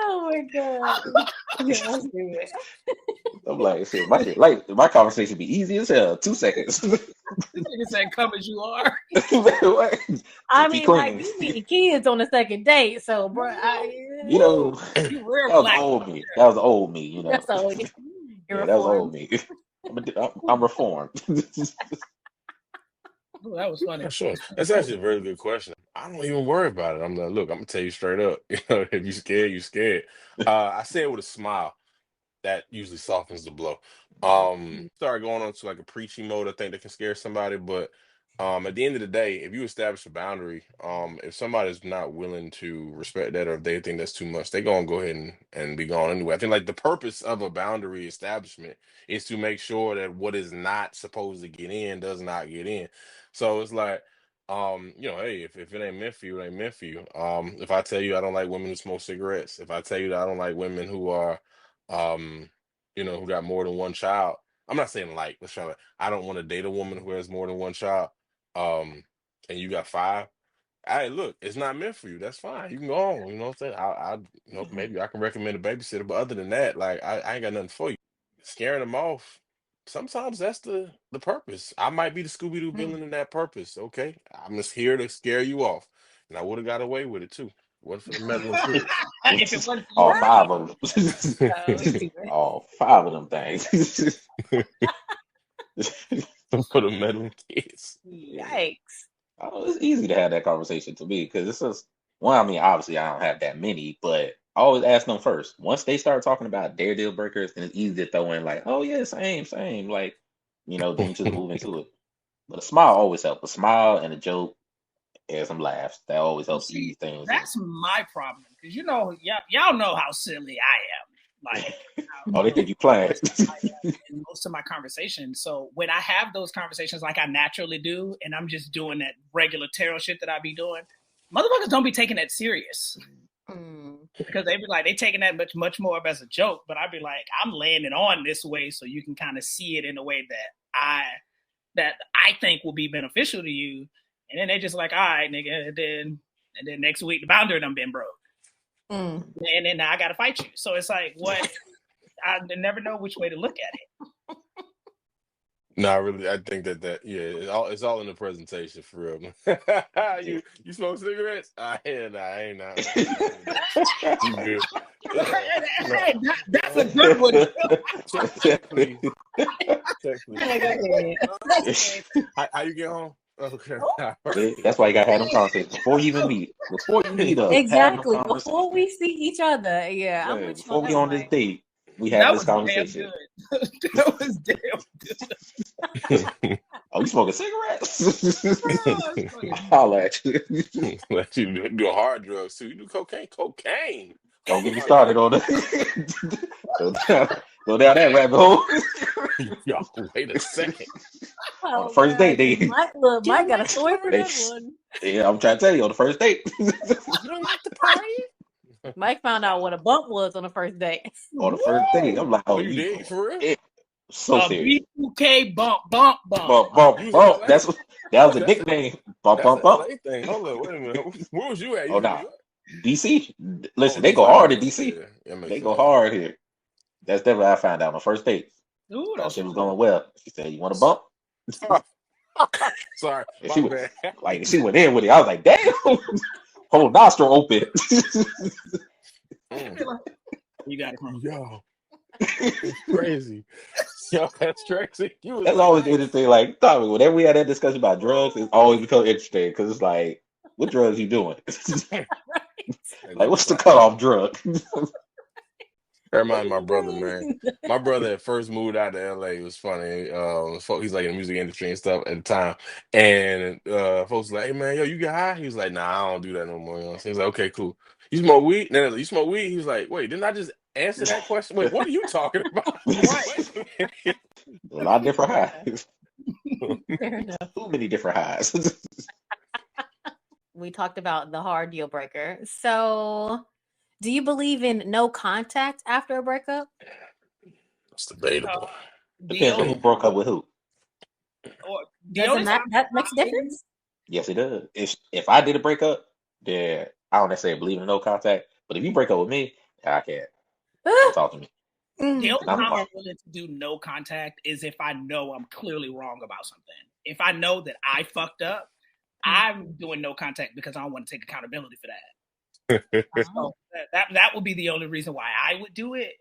Speaker 1: Oh my God. Yeah, let's do it.
Speaker 4: I'm like, shit, my conversation be easy as hell. 2 seconds.
Speaker 3: Nigga said, come as you are.
Speaker 1: I mean, like, you need kids on the second date, so, bro,
Speaker 4: you know,
Speaker 3: You real
Speaker 4: that was
Speaker 3: black.
Speaker 4: old me. That was old me, you know.
Speaker 1: That's old.
Speaker 4: Yeah, that was old me. I'm reformed.
Speaker 3: Ooh, that was funny.
Speaker 2: Sure. That's actually a very good question. I don't even worry about it. I'm like, look, I'm gonna tell you straight up. If you scared, you scared. I say it with a smile. That usually softens the blow. Start going on to like a preachy mode. I think that can scare somebody, but at the end of the day, if you establish a boundary, if somebody's not willing to respect that, or if they think that's too much, they're gonna go ahead and be gone anyway. I think like the purpose of a boundary establishment is to make sure that what is not supposed to get in does not get in. So it's like, hey, if it ain't meant for you, it ain't meant for you. If I tell you I don't like women who smoke cigarettes, if I tell you that I don't like women who are who got more than one child. I'm not saying like, let's try to, I don't want to date a woman who has more than one child. And you got 5. Hey, look, it's not meant for you. That's fine. You can go on. You know what I'm saying? Maybe I can recommend a babysitter, but other than that, like, I ain't got nothing for you. Scaring them off. Sometimes that's the purpose. I might be the Scooby-Doo villain in that purpose. Okay, I'm just here to scare you off, and I would have got away with it too. What for the meddling kids?
Speaker 3: If it wasn't
Speaker 4: All 5 of them. All 5 of them things.
Speaker 2: For the meddling kids.
Speaker 1: Yikes.
Speaker 4: Oh, it's easy to have that conversation to me because it's just one. I mean, obviously, I don't have that many, but I always ask them first. Once they start talking about their deal breakers, then it's easy to throw in like, "Oh yeah, same." Like, then you just move into it. But a smile always helps. A smile and a joke and some laughs that always helps ease things.
Speaker 3: That's my problem because y'all know how silly I am. Like,
Speaker 4: they think you playing
Speaker 3: in most of my conversations. So when I have those conversations like I naturally do, and I'm just doing that regular Terrell shit that I be doing, motherfuckers don't be taking that serious. Because they be like, they taking that much more of as a joke, but I'd be like, I'm laying it on this way so you can kind of see it in a way that I think will be beneficial to you. And then they just like, all right, nigga, and then next week the boundary done been broke. And then now I gotta fight you. So it's like, what? I never know which way to look at it.
Speaker 2: No, really, I think it's all in the presentation for real. you smoke cigarettes? I ain't not. You good?
Speaker 3: Hey, that's a good one.
Speaker 2: Check, please. How you get home? Okay.
Speaker 4: That's why you gotta have them conversations before you even meet. Before you meet up.
Speaker 1: Exactly. Before we see each other. Yeah. I'm with you
Speaker 4: before we on this date, we have this conversation.
Speaker 3: That was damn good.
Speaker 4: Oh, you smoking cigarettes? I'll at you.
Speaker 2: Let you do hard drugs too. You do cocaine. Cocaine.
Speaker 4: Don't get me started on that. Go down that rabbit hole.
Speaker 2: Y'all, wait a second.
Speaker 4: On the first date,
Speaker 1: Mike got a story for that one.
Speaker 4: Yeah, I'm trying to tell you, on the first date.
Speaker 2: You don't like to party?
Speaker 1: Mike found out what a bump was on the first date.
Speaker 4: On the first date, I'm like,
Speaker 2: Oh, you did for real?
Speaker 4: Yeah, so serious.
Speaker 3: B2K bump.
Speaker 4: Bump. That was a nickname. Bump.
Speaker 2: Hold on, wait a minute. Where was you at?
Speaker 4: Oh, nah. DC. Listen, they go hard in DC. They go hard here. That's definitely how I found out on the first date.
Speaker 3: Ooh,
Speaker 4: that shit was going well. She said, "You want a bump?"
Speaker 2: Sorry,
Speaker 4: she went in with it. I was like, "Damn, whole nostril open."
Speaker 3: You got it wrong.
Speaker 2: Yo, it's crazy. Yo, that's crazy.
Speaker 4: That's always interesting. Like, Tommy, whenever we had that discussion about drugs, it's always become interesting because it's like, what drugs you doing? Like, what's the cutoff drug?
Speaker 2: That reminds my brother, man. My brother at first moved out to LA. It was funny. He's like in the music industry and stuff at the time. And folks were like, "Hey man, yo, you get high?" He was like, "Nah, I don't do that no more." You know? So he's like, "Okay, cool. You smoke weed?" No, you smoke weed? He was like, "Wait, didn't I just answer that question? Wait, what are you talking about?"
Speaker 4: A lot of different highs. Too many different highs.
Speaker 1: We talked about the hard deal breaker. So, do you believe in no contact after a breakup?
Speaker 2: It's debatable.
Speaker 4: Depends on who broke up with who.
Speaker 1: Doesn't that makes a difference?
Speaker 4: Yes, it does. If I did a breakup, then I don't necessarily believe in no contact. But if you break up with me, I can't. Don't talk to me.
Speaker 3: The only time I'm willing to do no contact is if I know I'm clearly wrong about something. If I know that I fucked up, I'm doing no contact because I don't want to take accountability for that. So that would be the only reason why I would do it.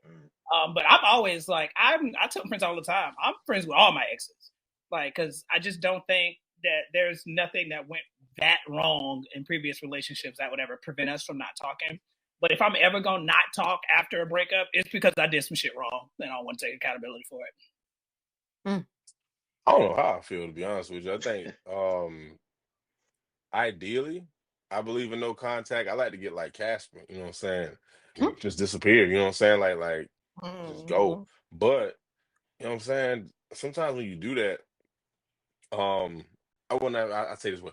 Speaker 3: But I'm always like, I tell friends all the time, I'm friends with all my exes. Like, because I just don't think that there's nothing that went that wrong in previous relationships that would ever prevent us from not talking. But if I'm ever going to not talk after a breakup, it's because I did some shit wrong and I don't want to take accountability for it.
Speaker 2: I don't know how I feel, to be honest with you. I think ideally, I believe in no contact. I like to get like Casper, you know what I'm saying? Just disappear, you know what I'm saying? Like just go. But you know what I'm saying? Sometimes when you do that, I say this way.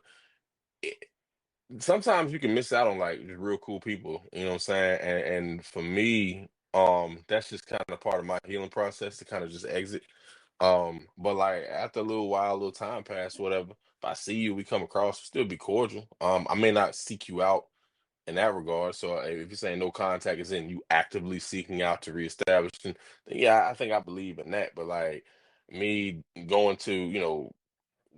Speaker 2: Sometimes you can miss out on like just real cool people, you know what I'm saying? And for me, that's just kind of part of my healing process to kind of just exit. But like after a little time passed, whatever, if I see you, we come across, still be cordial. I may not seek you out in that regard. So if you're saying no contact is in you actively seeking out to reestablish, then yeah, I think I believe in that. But like me going to,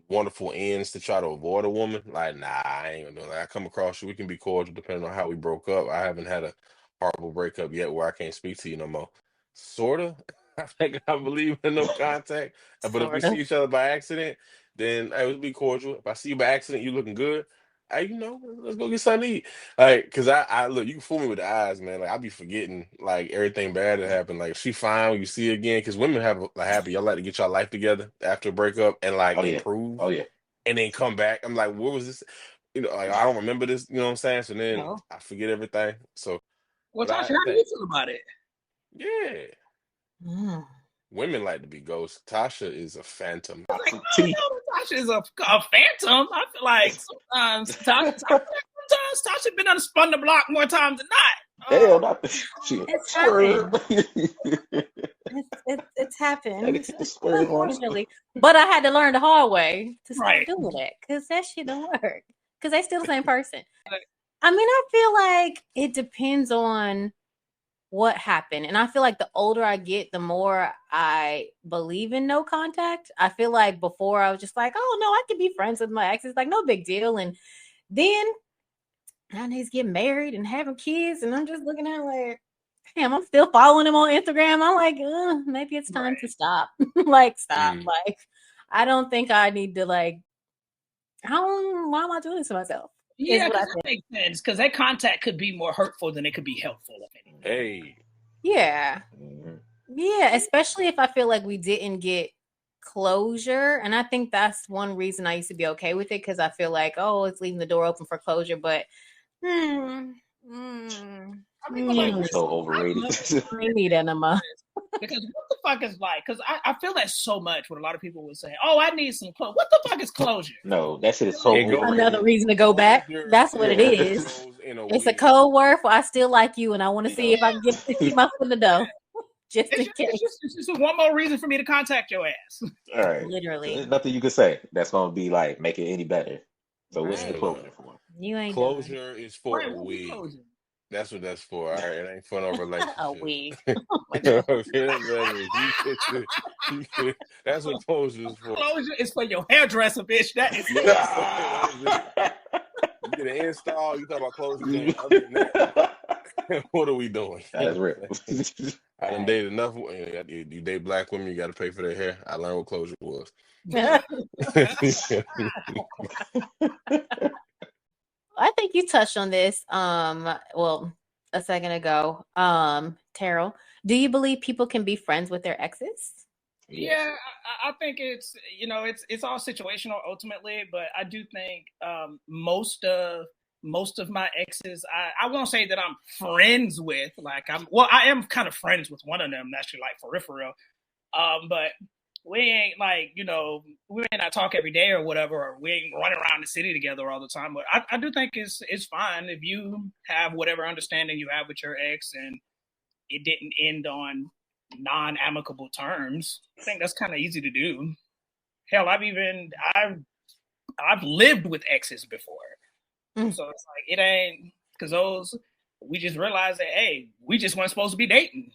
Speaker 2: wonderful ends to try to avoid a woman, like, nah, I ain't gonna do that. I come across you, we can be cordial depending on how we broke up. I haven't had a horrible breakup yet where I can't speak to you no more. Sorta. I think I believe in no contact. But if we see each other by accident, then I would be cordial. If I see you by accident, you looking good, let's go get something to eat. Like, cause I look, you can fool me with the eyes, man. Like I be forgetting like everything bad that happened. Like she fine when you see her again, cause women have a habit. Y'all like to get y'all life together after a breakup and like improve.
Speaker 4: Oh yeah.
Speaker 2: And then come back. I'm like, what was this? Like I don't remember this. You know what I'm saying? So then I forget everything. So,
Speaker 3: well, Tasha, how do you feel about it?
Speaker 2: Yeah. Women like to be ghosts. Tasha is a phantom.
Speaker 3: Tasha is a phantom. I feel like sometimes Tasha been spun the block more times than not.
Speaker 4: Hell, not
Speaker 1: it's happened. It's happened. Unfortunately. But I had to learn the hard way to stop doing it because that shit don't work. Because they still the same person. I mean, I feel like it depends on what happened. And I feel like the older I get, the more I believe in no contact. I feel like before I was just like, oh no, I can be friends with my ex. It's like no big deal. And then now he's getting married and having kids. And I'm just looking at like, damn, I'm still following him on Instagram. I'm like, maybe it's time to stop. Stop. Like, I don't think I need to why am I doing this to myself?
Speaker 3: Yeah, that makes sense because that contact could be more hurtful than it could be helpful.
Speaker 2: Hey.
Speaker 1: Yeah. Yeah, especially if I feel like we didn't get closure. And I think that's one reason I used to be okay with it because I feel like, it's leaving the door open for closure. But
Speaker 4: so overrated.
Speaker 1: I need enema.
Speaker 3: Because what the fuck is like? Because I feel that so much when a lot of people would say, "Oh, I need some closure." What the fuck is closure?
Speaker 4: No, that shit is so
Speaker 2: It go-
Speaker 4: overrated.
Speaker 1: Another reason to go back. That's what it is.
Speaker 2: goes in a
Speaker 1: It's a
Speaker 2: weird-
Speaker 1: code word for I still like you, and I want to see if I can get to keep my foot in the door. Just in case.
Speaker 3: It's just one more reason for me to contact your ass.
Speaker 4: All right.
Speaker 1: Literally.
Speaker 4: There's nothing you can say that's gonna be like make it any better. So what's the
Speaker 1: Right.
Speaker 4: closure for?
Speaker 1: You ain't done.
Speaker 2: Closure is for
Speaker 3: Right,
Speaker 2: a
Speaker 3: what's the
Speaker 2: wig.
Speaker 3: closure?
Speaker 2: That's what that's for. All right, it ain't for no relationship.
Speaker 1: A wig.
Speaker 2: Okay, that's what closure is for.
Speaker 3: Closure is for your hairdresser, bitch. That is
Speaker 2: You get an install. You talk about closure. Other than that, what are we doing?
Speaker 4: That's real.
Speaker 2: I done dated enough. You date black women, you got to pay for their hair. I learned what closure was.
Speaker 1: I think you touched on this well a second ago. Terrell, do you believe people can be friends with their exes?
Speaker 3: Yeah, I think it's it's all situational ultimately, but I do think most of my exes, I won't say that I'm friends with. Like I am kind of friends with one of them. Actually, like for real. But we ain't like we may not talk every day or whatever, or we ain't running around the city together all the time. But I do think it's fine if you have whatever understanding you have with your ex and it didn't end on non-amicable terms. I think that's kind of easy to do. Hell, I've lived with exes before. So it's like it ain't because we just realized that hey, we just weren't supposed to be dating.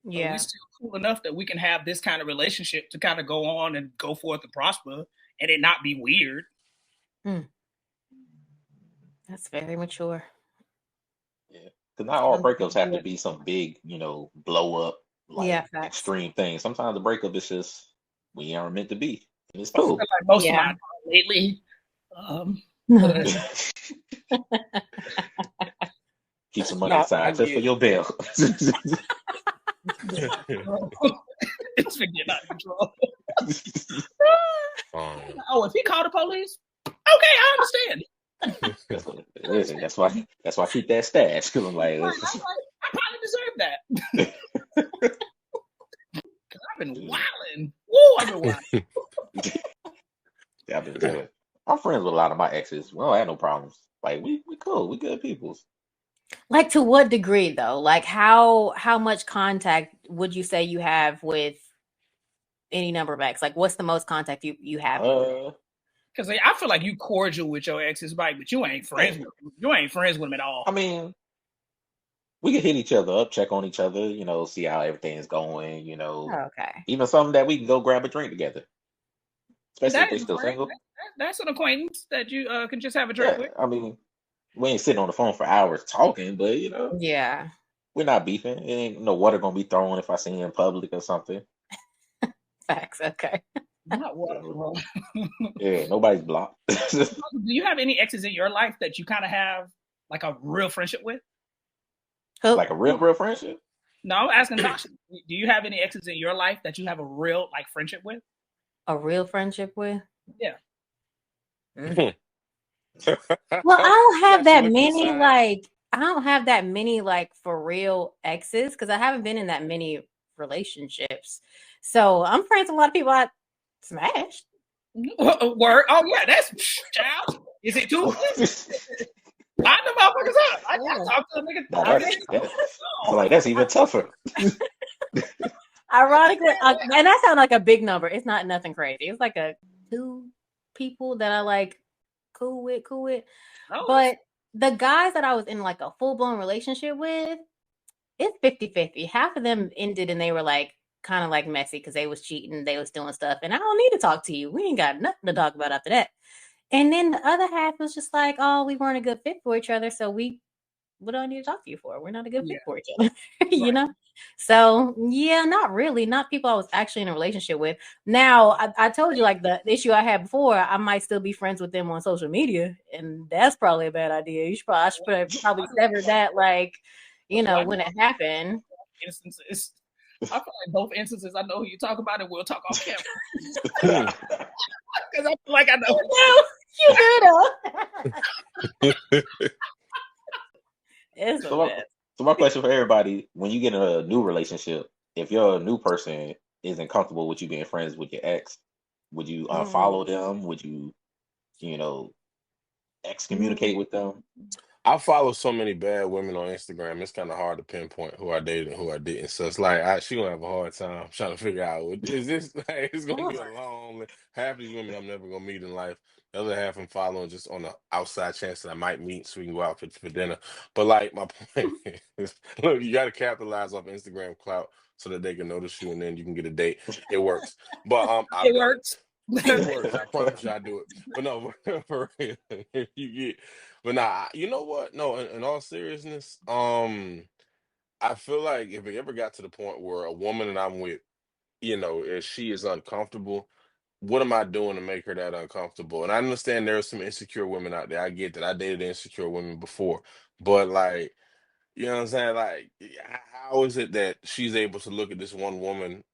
Speaker 1: Yeah,
Speaker 3: we're still cool enough that we can have this kind of relationship to kind of go on and go forth and prosper, and it not be weird.
Speaker 1: That's very mature.
Speaker 4: Yeah, because not all breakups have to be some big, blow up, extreme thing. Sometimes the breakup is just we aren't meant to be, and it's cool.
Speaker 3: Like most of mine lately.
Speaker 4: Keep some money aside just for your bill.
Speaker 3: It's getting out of control. If he called the police, okay, I understand.
Speaker 4: Listen, that's why I keep that stash because I'm like,
Speaker 3: I probably deserve that. Because I've been wilding. Woo, I've been wilding.
Speaker 4: Yeah, I've been good. I'm friends with a lot of my exes. We don't have no problems. Like we cool. We good peoples.
Speaker 1: Like to what degree though? Like how much contact would you say you have with any number of exes? Like what's the most contact you have?
Speaker 3: Because I feel like you cordial with your exes, Mike, but you ain't friends with them. You ain't friends with them at all.
Speaker 4: I mean, we can hit each other up, check on each other, see how everything's going,
Speaker 1: Okay.
Speaker 4: Even something that we can go grab a drink together. Especially if they're still single.
Speaker 3: That's an acquaintance that you can just have a drink with.
Speaker 4: I mean, we ain't sitting on the phone for hours talking, but
Speaker 1: yeah,
Speaker 4: we're not beefing. It ain't no water gonna be thrown if I see you in public or something.
Speaker 1: Facts. Okay.
Speaker 3: Not water.
Speaker 4: Yeah, nobody's blocked.
Speaker 3: Do you have any exes in your life that you kind of have like a real friendship with?
Speaker 4: Like a real friendship?
Speaker 3: No, I'm asking Tasha. Do you have any exes in your life that you have a real like friendship with?
Speaker 1: A real friendship with?
Speaker 3: Yeah.
Speaker 1: Well, I don't have that many. I don't have that many for real exes because I haven't been in that many relationships. So I'm friends with a lot of people I smashed.
Speaker 3: Word. Oh yeah, that's child. Is it too? Line the motherfuckers up. I talk to a nigga.
Speaker 4: That's even tougher.
Speaker 1: Ironically, and that sounds like a big number. It's not nothing crazy. It's like 2 people that I cool with. Oh. But the guys that I was in a full-blown relationship with, it's 50-50. Half of them ended and they were kind of messy because they was cheating, they was doing stuff, and I don't need to talk to you. We ain't got nothing to talk about after that. And then the other half was just we weren't a good fit for each other, so what do I need to talk to you for? We're not a good fit for each other, right. So yeah, not really, not people I was actually in a relationship with. Now I told you the issue I had before, I might still be friends with them on social media, and that's probably a bad idea. I should probably sever that when it happened.
Speaker 3: Instances. I feel like both instances I know who you talk about, and we'll talk off camera. Because I feel like I know.
Speaker 1: You do.
Speaker 4: So my question for everybody: when you get in a new relationship, if you're a new person, isn't comfortable with you being friends with your ex, would you unfollow them? Would you, excommunicate with them?
Speaker 2: I follow so many bad women on Instagram. It's kind of hard to pinpoint who I dated and who I didn't. So it's like she gonna have a hard time trying to figure out is this like it's gonna be a long list. Half these women I'm never gonna meet in life. The other half I'm following just on the outside chance that I might meet so we can go out for dinner. But like my point is, look, you got to capitalize off Instagram clout so that they can notice you and then you can get a date. It works. But I've
Speaker 3: It
Speaker 2: done
Speaker 3: works.
Speaker 2: it works. I promise you I do it. But no, for real, if you get. But nah, you know what? No, in all seriousness, I feel like if it ever got to the point where a woman that I'm with, if she is uncomfortable, what am I doing to make her that uncomfortable? And I understand there are some insecure women out there. I get that. I dated insecure women before, but like, you know what I'm saying? Like, how is it that she's able to look at this one woman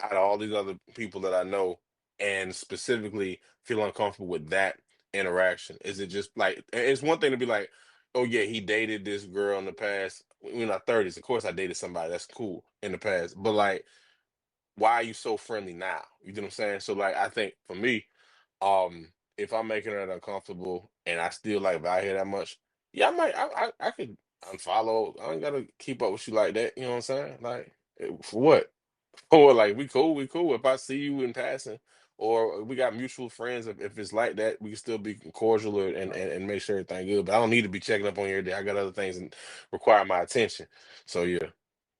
Speaker 2: out of all these other people that I know and specifically feel uncomfortable with that interaction? Is it just like it's one thing to be like, oh yeah, he dated this girl in the past. We're in our 30s. Of course I dated somebody that's cool in the past. But like, why are you so friendly now? You know what I'm saying? So like I think for me, if I'm making her uncomfortable and I still like value her that much, yeah, I could unfollow. I ain't gotta keep up with you like that. You know what I'm saying? Like for what? Or like we cool. If I see you in passing, or we got mutual friends, if it's like that, we can still be cordial and make sure everything good. But I don't need to be checking up on you every day. I got other things that require my attention. So yeah.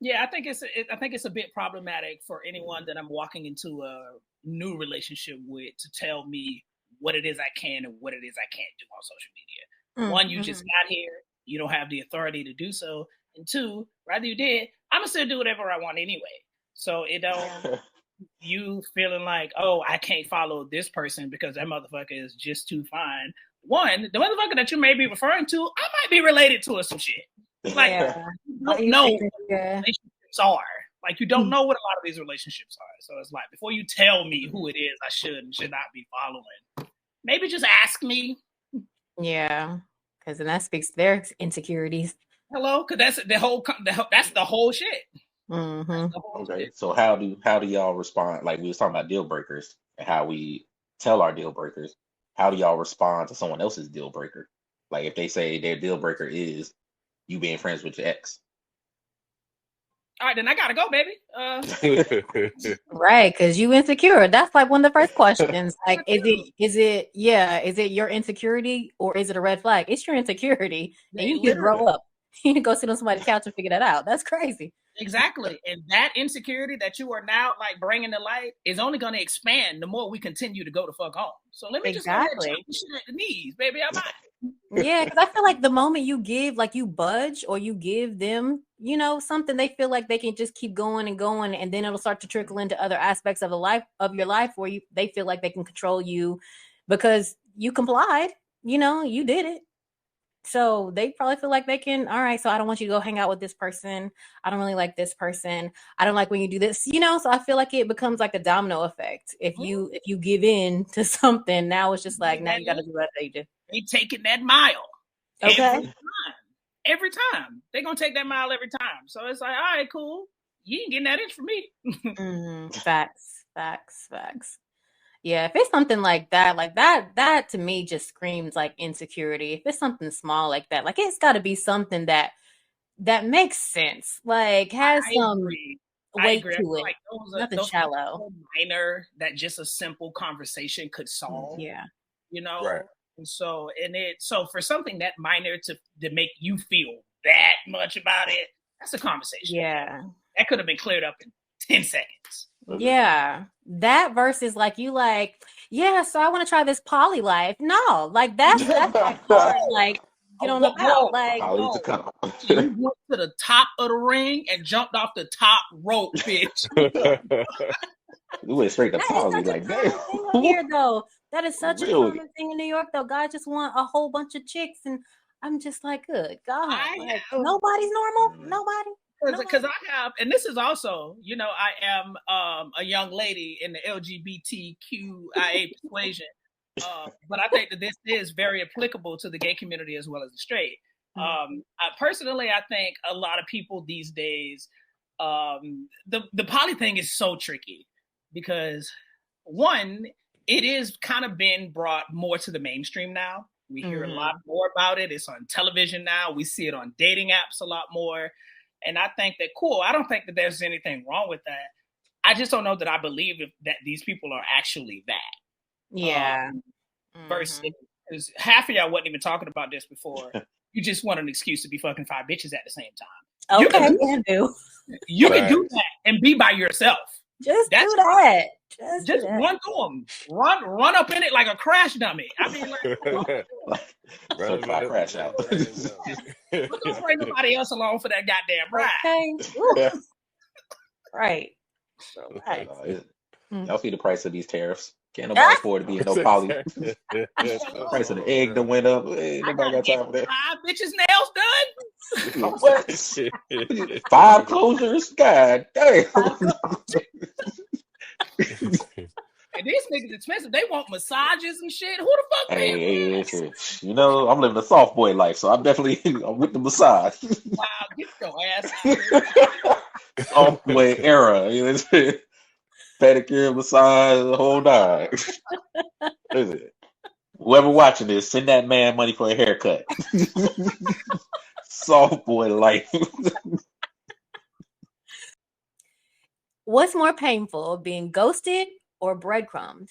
Speaker 3: Yeah, I think it's a bit problematic for anyone that I'm walking into a new relationship with to tell me what it is I can and what it is I can't do on social media. One, you just got here, you don't have the authority to do so, and two, rather you did, I'm gonna still do whatever I want anyway. So it don't you feeling like, oh, I can't follow this person because that motherfucker is just too fine. One, the motherfucker that you may be referring to, I might be related to or some shit. Like, you don't know what relationships are. Like, you don't know what a lot of these relationships are. So it's like, before you tell me who it is I should and should not be following, maybe just ask me.
Speaker 1: Yeah, because then that speaks to their insecurities.
Speaker 3: Hello, because that's the whole shit.
Speaker 4: Okay, so how do y'all respond? Like we was talking about deal breakers and how we tell our deal breakers. How do y'all respond to someone else's deal breaker? Like if they say their deal breaker is you being friends with your ex.
Speaker 3: All right, then I gotta go, baby.
Speaker 1: Right, because you insecure. That's like one of the first questions. Like, is it your insecurity or is it a red flag? It's your insecurity, and you can grow up. You can go sit on somebody's couch and figure that out. That's crazy.
Speaker 3: Exactly, and that insecurity that you are now like bringing to light is only going to expand the more we continue to go the fuck home. So let me just shit at the knees, baby. I'm out.
Speaker 1: Yeah, because I feel like the moment you give, like you budge or you give them, something, they feel like they can just keep going and going, and then it'll start to trickle into other aspects of your life where they feel like they can control you because you complied. You did it. So they probably feel like they can, all right, so I don't want you to go hang out with this person. I don't really like this person. I don't like when you do this, so I feel like it becomes like a domino effect. If you give in to something, now it's just like, now you got to do what they do.
Speaker 3: They taking that mile.
Speaker 1: Okay.
Speaker 3: Every time. They're going to take that mile every time. So it's like, all right, cool. You ain't getting that inch from me.
Speaker 1: Facts. Yeah, if it's something like that to me just screams like insecurity. If it's something small like that, like it's got to be something that makes sense, like has some weight to it.
Speaker 3: Like
Speaker 1: nothing shallow,
Speaker 3: minor that just a simple conversation could solve.
Speaker 1: Yeah,
Speaker 2: Right.
Speaker 3: And so for something that minor to make you feel that much about it, that's a conversation.
Speaker 1: Yeah,
Speaker 3: that could have been cleared up in 10 seconds.
Speaker 1: Yeah, that versus like you like, yeah, so I want to try this poly life. No, like that's hard. Like get on the boat. Like
Speaker 3: you went to the top of the ring and jumped off the top rope, bitch.
Speaker 4: We went straight to poly like that.
Speaker 1: Here though, that is such a common thing in New York though. Guys just want a whole bunch of chicks, and I'm just like, good God, like, nobody's normal. Nobody.
Speaker 3: Because I have, and this is also, I am a young lady in the LGBTQIA persuasion, but I think that this is very applicable to the gay community as well as the straight. Personally, I think a lot of people these days, the poly thing is so tricky because one, it is kind of been brought more to the mainstream now. We hear a lot more about it. It's on television now. We see it on dating apps a lot more. And I think that cool. I don't think that there's anything wrong with that. I just don't know that I believe that these people are actually that.
Speaker 1: Yeah.
Speaker 3: Versus, because half of y'all wasn't even talking about this before. You just want an excuse to be fucking 5 bitches at the same time.
Speaker 1: Okay,
Speaker 3: you can do that and be by yourself.
Speaker 1: Just do that.
Speaker 3: Just run through them. Run up in it like a crash dummy. I mean,
Speaker 4: like crash out.
Speaker 3: Don't bring nobody else along for that goddamn ride.
Speaker 1: Okay. Right.
Speaker 4: Y'all see the price of these tariffs? Can't nobody afford to be in no poly. Price of the egg that went up. Hey, nobody got time for that.
Speaker 3: 5 bitches' nails done.
Speaker 4: What? 5 closures? God damn.
Speaker 3: And these niggas expensive. They want massages and shit. Who the fuck
Speaker 4: Hey, you know, I'm living a soft boy life, so I'm with the massage.
Speaker 3: Wow, get your ass out.
Speaker 4: Soft boy era. You know, pedicure, massage, the whole nine. Listen, whoever watching this, send that man money for a haircut. Soft boy life.
Speaker 1: What's more painful, being ghosted or breadcrumbed?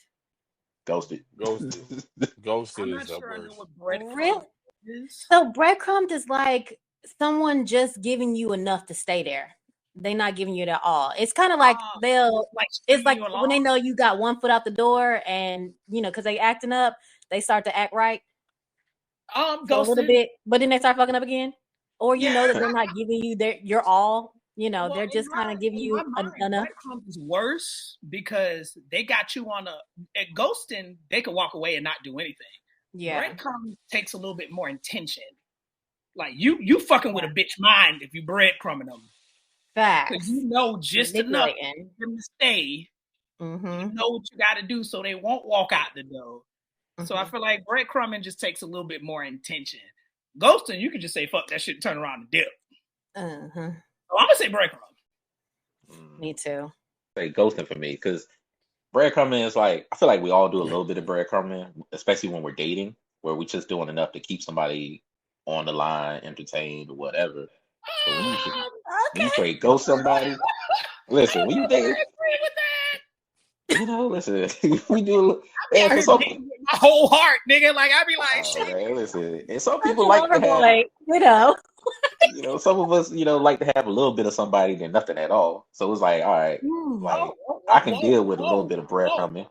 Speaker 4: Ghosted.
Speaker 2: Ghosted
Speaker 3: I'm not
Speaker 2: is
Speaker 3: sure I know
Speaker 2: worse.
Speaker 3: what breadcrumb
Speaker 1: Really?
Speaker 3: is.
Speaker 1: So breadcrumbed is like someone just giving you enough to stay there. They're not giving you it at all. It's kind of like it's like when they know you got one foot out the door, and you know, because they acting up, they start to act right. So a little bit, but then they start fucking up again. Or you know that they're not giving you your all. You know, they're just kind of giving you enough.
Speaker 3: Breadcrumbs is worse because they got you on at ghosting. They could walk away and not do anything.
Speaker 1: Yeah,
Speaker 3: breadcrumbs takes a little bit more intention. Like you fucking with a bitch mind if you breadcrumbing them.
Speaker 1: Facts.
Speaker 3: Because you know just enough for them to stay.
Speaker 1: Mm-hmm.
Speaker 3: You know what you got to do so they won't walk out the door. Mm-hmm. So I feel like breadcrumbing just takes a little bit more intention. Ghosting, you can just say fuck that shit and turn around and dip.
Speaker 1: Uh-huh.
Speaker 3: So I'm gonna say breadcrumb.
Speaker 1: Me too.
Speaker 4: Say ghosting for me because breadcrumbing is like, I feel like we all do a little bit of breadcrumbing, especially when we're dating, where we're just doing enough to keep somebody on the line, entertained, or whatever. So when you say ghost somebody, listen, when you date, you know, listen, we do.
Speaker 3: I mean, my whole heart, nigga. Like I be like, shit.
Speaker 4: Man, listen, and some people like to have, you know, some of us, you know, like to have a little bit of somebody than nothing at all. So it's like, all right, like I can deal with a little bit of breadcrumbing.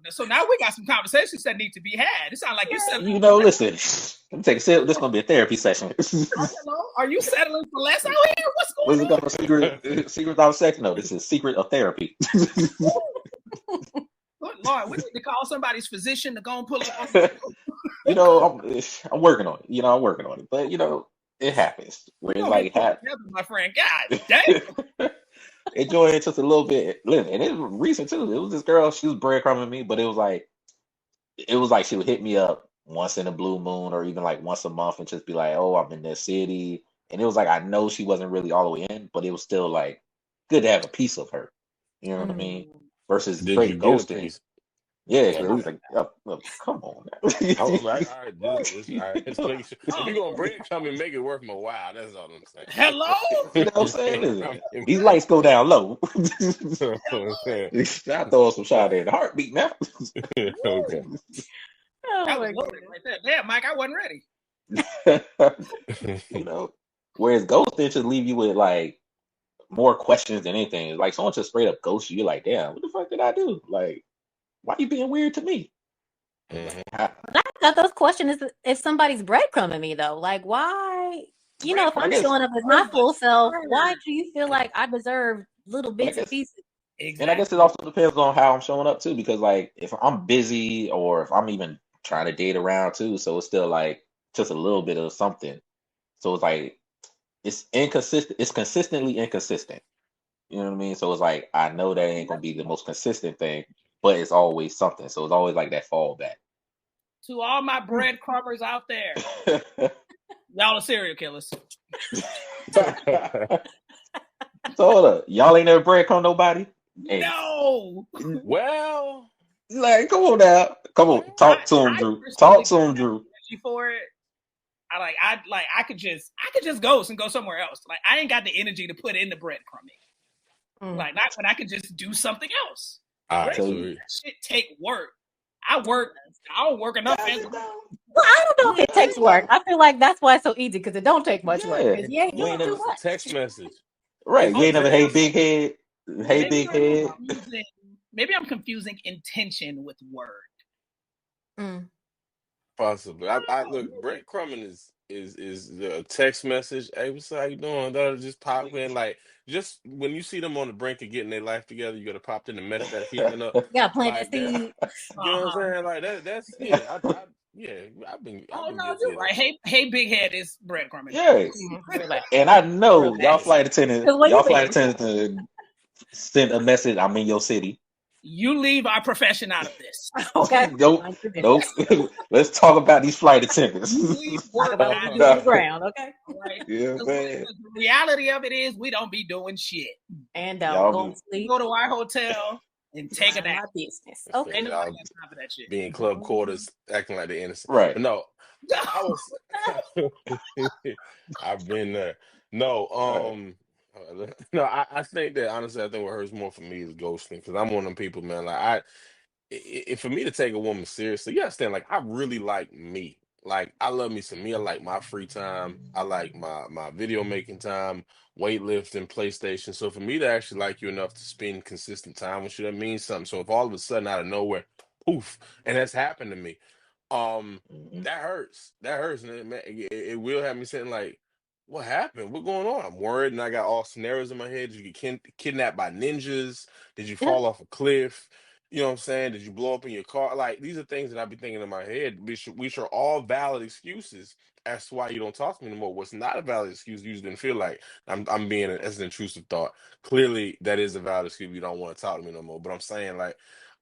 Speaker 3: So now we got some conversations that need to be had. It sounds like you're settling.
Speaker 4: You know, listen, let me take a sip. This is gonna be a therapy session.
Speaker 3: Hello? Are you settling for less out here? What's going on?
Speaker 4: What's it called? Secret of sex? No, this is secret of therapy.
Speaker 3: Good Lord, we need to call somebody's physician to go and pull up.
Speaker 4: You know, I'm working on it. You know, I'm working on it. But you know, it happens. Where it's like
Speaker 3: my friend. God damn.
Speaker 4: It joined just a little bit. And it was recent too. It was this girl, she was breadcrumbing me, but it was like she would hit me up once in a blue moon or even like once a month and just be like, oh, I'm in this city. And it was like I know she wasn't really all the way in, but it was still like good to have a piece of her. You know what I mean? Versus straight ghosting. Yeah, it was like, come on now.
Speaker 2: I was like, all right, dude, if you're gonna breadcrumb and make it worth my while, that's all I'm saying.
Speaker 3: Hello?
Speaker 4: You know what I'm saying? These lights go down low. I throw some shot in the heartbeat now.
Speaker 2: Okay.
Speaker 3: That was loaded right there. Damn, Mike, I wasn't ready.
Speaker 4: You know, whereas ghosting just leave you with like more questions than anything. Like someone just straight up ghosts you. You're like, damn, what the fuck did I do? Like, why are you being weird to me?
Speaker 1: I got those questions if somebody's breadcrumbing me though. Like, why? You know, if I'm showing up as my full self, why do you feel like I deserve little bits and pieces?
Speaker 4: Exactly. And I guess it also depends on how I'm showing up too, because like if I'm busy or if I'm even trying to date around too, so it's still like just a little bit of something. So it's like it's inconsistent. It's consistently inconsistent. You know what I mean? So it's like I know that ain't gonna be the most consistent thing, but it's always something. So it's always like that fallback.
Speaker 3: To all my breadcrumbers out there, y'all are serial killers.
Speaker 4: So hold up, y'all ain't never breadcrumb nobody?
Speaker 3: Hey. No.
Speaker 2: Well,
Speaker 4: Like, come on now. Come on. Talk to him, Drew. Talk to him, Drew.
Speaker 3: For it, I could just ghost and go somewhere else. Like, I ain't got the energy to put in the breadcrumbing. Like, not when I could just do something else.
Speaker 2: that
Speaker 3: shit take work. I don't work enough.
Speaker 1: Well, I don't know if it takes work. I feel like that's why it's so easy, because it don't take much work. You ain't doing too much.
Speaker 2: Text message.
Speaker 4: Right. You ain't never, hey, big head. Hey, big head.
Speaker 3: Maybe I'm confusing intention with word.
Speaker 2: Possibly. I look, breadcrumbing is the text message. Hey, what's up? How you doing? That'll just pop in. Like, just when you see them on the brink of getting their life together, you gotta pop in the mess that heating up.
Speaker 1: Yeah, plant
Speaker 2: like
Speaker 1: that seed.
Speaker 2: You know what I'm saying? Like that's yeah. I've been
Speaker 3: You're right. Hey, big head is breadcrumbing.
Speaker 4: Yeah. And I know y'all flight attendants to send a message. I'm in your city.
Speaker 3: You leave our profession out of this.
Speaker 1: Okay.
Speaker 4: Nope. Let's talk about these flight attendants.
Speaker 1: Talk about the ground, okay?
Speaker 3: Right.
Speaker 4: Yeah, man.
Speaker 3: The reality of it is we don't be doing shit.
Speaker 1: And go to sleep.
Speaker 3: Go to our hotel and take a nap.
Speaker 1: Business. Okay.
Speaker 3: Ain't nobody got time for that shit.
Speaker 2: Be in club quarters acting like they're innocent.
Speaker 4: Right.
Speaker 2: But no, I've been there. No, no, I think that honestly, I think what hurts more for me is ghosting, because I'm one of them people, man. Like for me to take a woman seriously, you understand? Like, I really like me. Like, I love me some me. I like my free time. I like my video making time, weightlifting, PlayStation. So for me to actually like you enough to spend consistent time with you, that means something. So if all of a sudden out of nowhere, poof, and that's happened to me, that hurts. That hurts, and it will have me saying like, what happened? What going on? I'm worried, and I got all scenarios in my head. Did you get kidnapped by ninjas? Did you fall off a cliff? You know what I'm saying? Did you blow up in your car? Like, these are things that I be thinking in my head, which are all valid excuses as to why you don't talk to me anymore. What's not a valid excuse, you just didn't feel like I'm being as an intrusive thought. Clearly, that is a valid excuse. You don't want to talk to me no more. But I'm saying, like,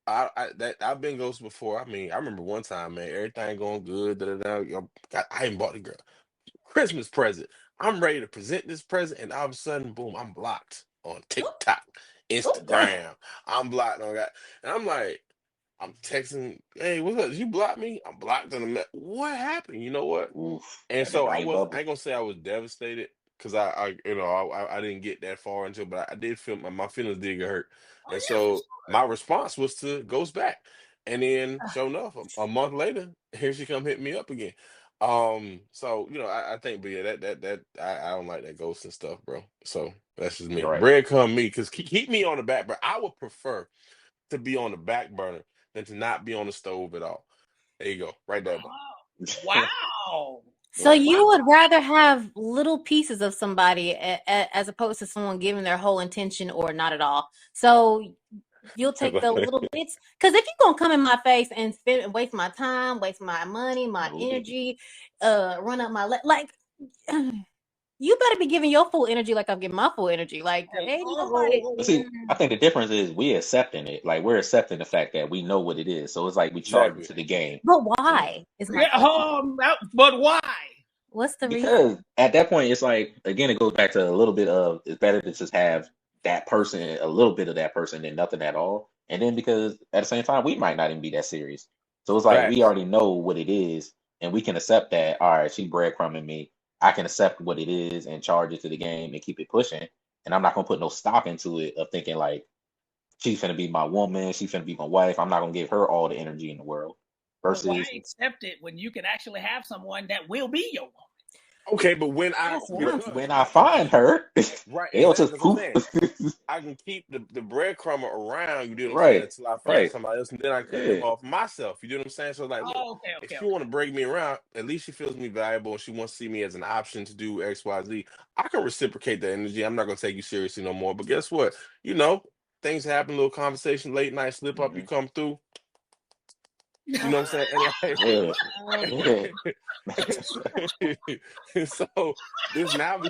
Speaker 2: I've been ghosted before. I mean, I remember one time, man, everything going good. I ain't bought the girl Christmas present. I'm ready to present this present, and all of a sudden, boom, I'm blocked on TikTok, Instagram. I'm blocked on that. And I'm like, I'm texting, hey, what's up? Did you block me? I'm blocked on the what happened? You know what?
Speaker 4: Oof,
Speaker 2: and so I ain't gonna say I was devastated, because I didn't get that far into it, but I did feel my feelings did get hurt. And so my response was to ghost back. And then sure enough, a month later, here she come hit me up again. So I think, but yeah, that I don't like that ghosting stuff, bro. So that's just me.
Speaker 4: Right.
Speaker 2: Breadcrumb me, because keep me on the back burner. I would prefer to be on the back burner than to not be on the stove at all. There you go, right there.
Speaker 3: Wow.
Speaker 1: So you would rather have little pieces of somebody as opposed to someone giving their whole intention or not at all. So you'll take the little bits, because if you're gonna come in my face and waste my time, waste my money, my energy, run up my like, you better be giving your full energy like I'm giving my full energy. Like, hey, nobody.
Speaker 4: See, I think the difference is we're accepting it. Like, we're accepting the fact that we know what it is. So it's like we charge it to the game.
Speaker 1: But why?
Speaker 3: But why?
Speaker 1: What's the reason?
Speaker 4: Because at that point, it's like, again, it goes back to a little bit of, it's better to just have that person, a little bit of that person, than nothing at all. And then because at the same time, we might not even be that serious. So it's like, we already know what it is, and we can accept that. All right, she breadcrumbing me. I can accept what it is and charge it to the game and keep it pushing. And I'm not gonna put no stock into it of thinking like, she's gonna be my woman, she's gonna be my wife. I'm not gonna give her all the energy in the world. Versus,
Speaker 3: why accept it when you can actually have someone that will be your woman?
Speaker 2: Okay, but when
Speaker 4: I find her,
Speaker 2: right,
Speaker 4: they'll just poof.
Speaker 2: I can keep the breadcrumber around. You do what I'm
Speaker 4: Right,
Speaker 2: saying, until I find
Speaker 4: right.
Speaker 2: somebody else, and then I can live off myself. You do what I'm saying? So like, if you want to break me around, at least she feels me valuable, and she wants to see me as an option to do X, Y, Z. I can reciprocate that energy. I'm not gonna take you seriously no more. But guess what? Things happen. Little conversation, late night slip up. You come through. You know what I'm saying? And so this now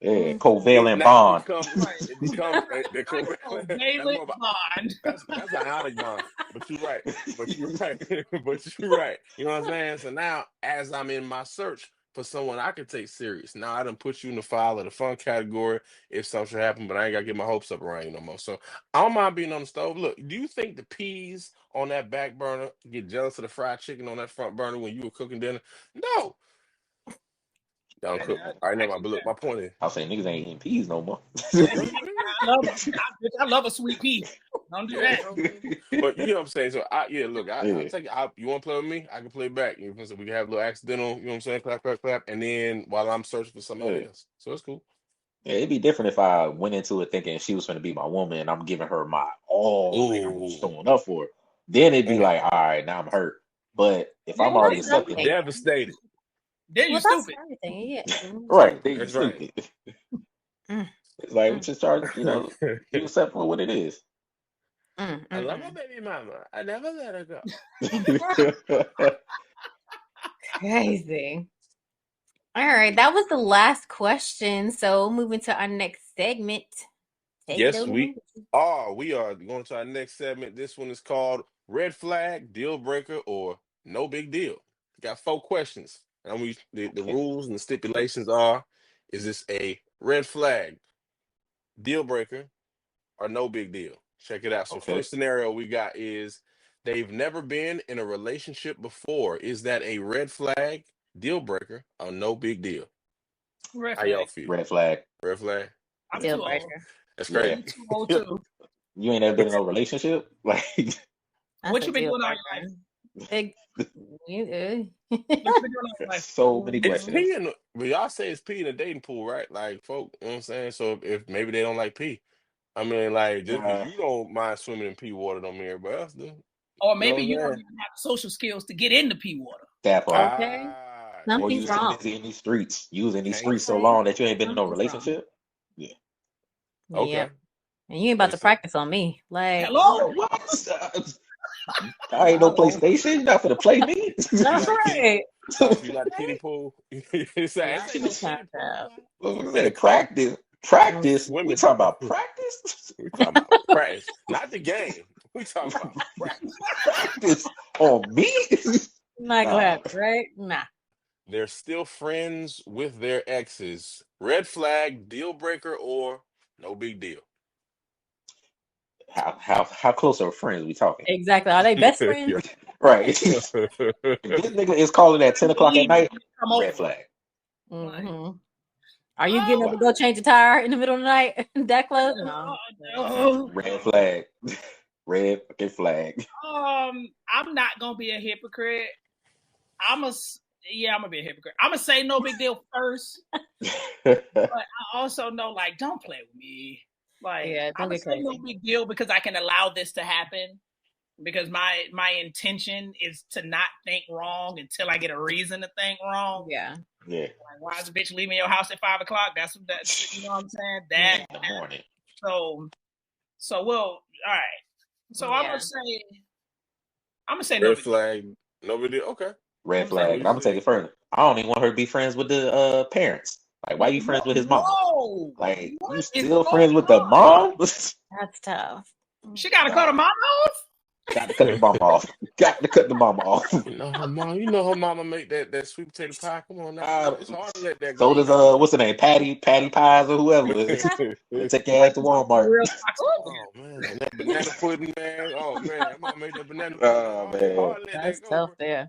Speaker 4: covalent bond.
Speaker 2: It becomes the covalent bond. That's an ionic bond. But you're right. But you're right. You know what I'm saying? So now, as I'm in my search, for someone I can take serious. Now I done put you in the file of the fun category if something should happen, but I ain't gotta get my hopes up around you no more. So I don't mind being on the stove. Look, do you think the peas on that back burner get jealous of the fried chicken on that front burner when you were cooking dinner? No. Don't cook. I know but look, my point is.
Speaker 4: I'll say niggas ain't eating peas no more.
Speaker 3: I love a sweet pea. Don't do that.
Speaker 2: But you know what I'm saying? So I'll take it. You want to play with me? I can play back. You know, so we can have a little accidental, you know what I'm saying? Clap, clap, clap. And then while I'm searching for somebody else. So it's cool.
Speaker 4: Yeah, it'd be different if I went into it thinking she was going to be my woman and I'm giving her my all, like I'm showing up for it. Then it'd be like, all right, now I'm hurt. But if I'm already accepted,
Speaker 2: devastated.
Speaker 3: Then you're stupid.
Speaker 4: Right. Then you're
Speaker 2: That's
Speaker 4: stupid.
Speaker 2: right.
Speaker 4: It's like, we just start, you accept for what it is.
Speaker 2: I love my baby mama. I never let her go.
Speaker 1: Crazy. All right, that was the last question. So moving to our next segment.
Speaker 2: Yes, we are. We are going to our next segment. This one is called Red Flag, Deal Breaker, or No Big Deal. Got 4 questions. And the rules and the stipulations are: is this a red flag, deal breaker, or no big deal? Check it out. So first scenario we got is they've never been in a relationship before. Is that a red flag, deal breaker, or no big deal?
Speaker 3: Red
Speaker 2: How
Speaker 3: flag.
Speaker 2: y'all feel?
Speaker 4: Red flag.
Speaker 2: Red flag.
Speaker 3: I'm
Speaker 1: Deal
Speaker 3: too old.
Speaker 1: breaker.
Speaker 2: That's crazy.
Speaker 3: I'm too old too.
Speaker 4: You ain't ever been in a relationship? Like,
Speaker 3: What you been doing all your life?
Speaker 4: So many questions.
Speaker 2: But y'all say it's pee in the dating pool, right? Like, folk, you know what I'm saying? So if maybe they don't like pee. I mean, like, just because you don't mind swimming in pee water don't mean everybody else do.
Speaker 3: Or maybe you don't even have the social skills to get into pee water.
Speaker 4: That part.
Speaker 1: Okay.
Speaker 4: Or you so busy in these streets, using these streets so long that you ain't been in no relationship. Yeah.
Speaker 2: Okay.
Speaker 1: Yeah. And you ain't about to practice on me. Like,
Speaker 3: hello,
Speaker 4: what? I ain't no PlayStation. Not for the play me.
Speaker 1: That's right.
Speaker 2: You like the kiddie pool?
Speaker 4: Practice. Practice. We talking about practice.
Speaker 2: We talking about practice, not the game. We talking about practice.
Speaker 4: Practice on me.
Speaker 1: Not gonna happen, right? Nah.
Speaker 2: They're still friends with their exes. Red flag, deal breaker, or no big deal?
Speaker 4: How close are friends we talking?
Speaker 1: Exactly. Are they best friends?
Speaker 4: Right. If this nigga is calling at 10 o'clock at night, red flag.
Speaker 1: Mm-hmm. Are you getting up to go change a tire in the middle of the night? That close? No.
Speaker 4: Red flag. Red fucking flag.
Speaker 3: I'm not gonna be a hypocrite. I'm gonna be a hypocrite. I'm gonna say no big deal first, but I also know, like, don't play with me. Like,
Speaker 1: yeah,
Speaker 3: I'm gonna say no big deal because I can allow this to happen. Because my intention is to not think wrong until I get a reason to think wrong.
Speaker 1: Yeah.
Speaker 4: Yeah.
Speaker 3: Like, why is a bitch leaving your house at 5 o'clock? That's you know what I'm saying? That
Speaker 4: in the morning.
Speaker 3: So well, all right. So I'm gonna say
Speaker 2: red flag, no big deal. Okay.
Speaker 4: Red flag. I'm gonna take it further. I don't even want her to be friends with the parents. Like, why you friends with his mom? Like, you still friends with the mom?
Speaker 1: That's tough.
Speaker 3: She gotta cut her mom off.
Speaker 4: Got to cut the mama off. Got to cut the mama off.
Speaker 2: You know her mama make that sweet potato pie. Come on now. It's hard to let that
Speaker 4: go.
Speaker 2: So
Speaker 4: does what's the name? Patty Pies or whoever. Take your ass to Walmart.
Speaker 2: Oh man, that banana pudding, man. Oh man, I'm gonna make that banana pudding.
Speaker 4: Oh man,
Speaker 1: that's tough there.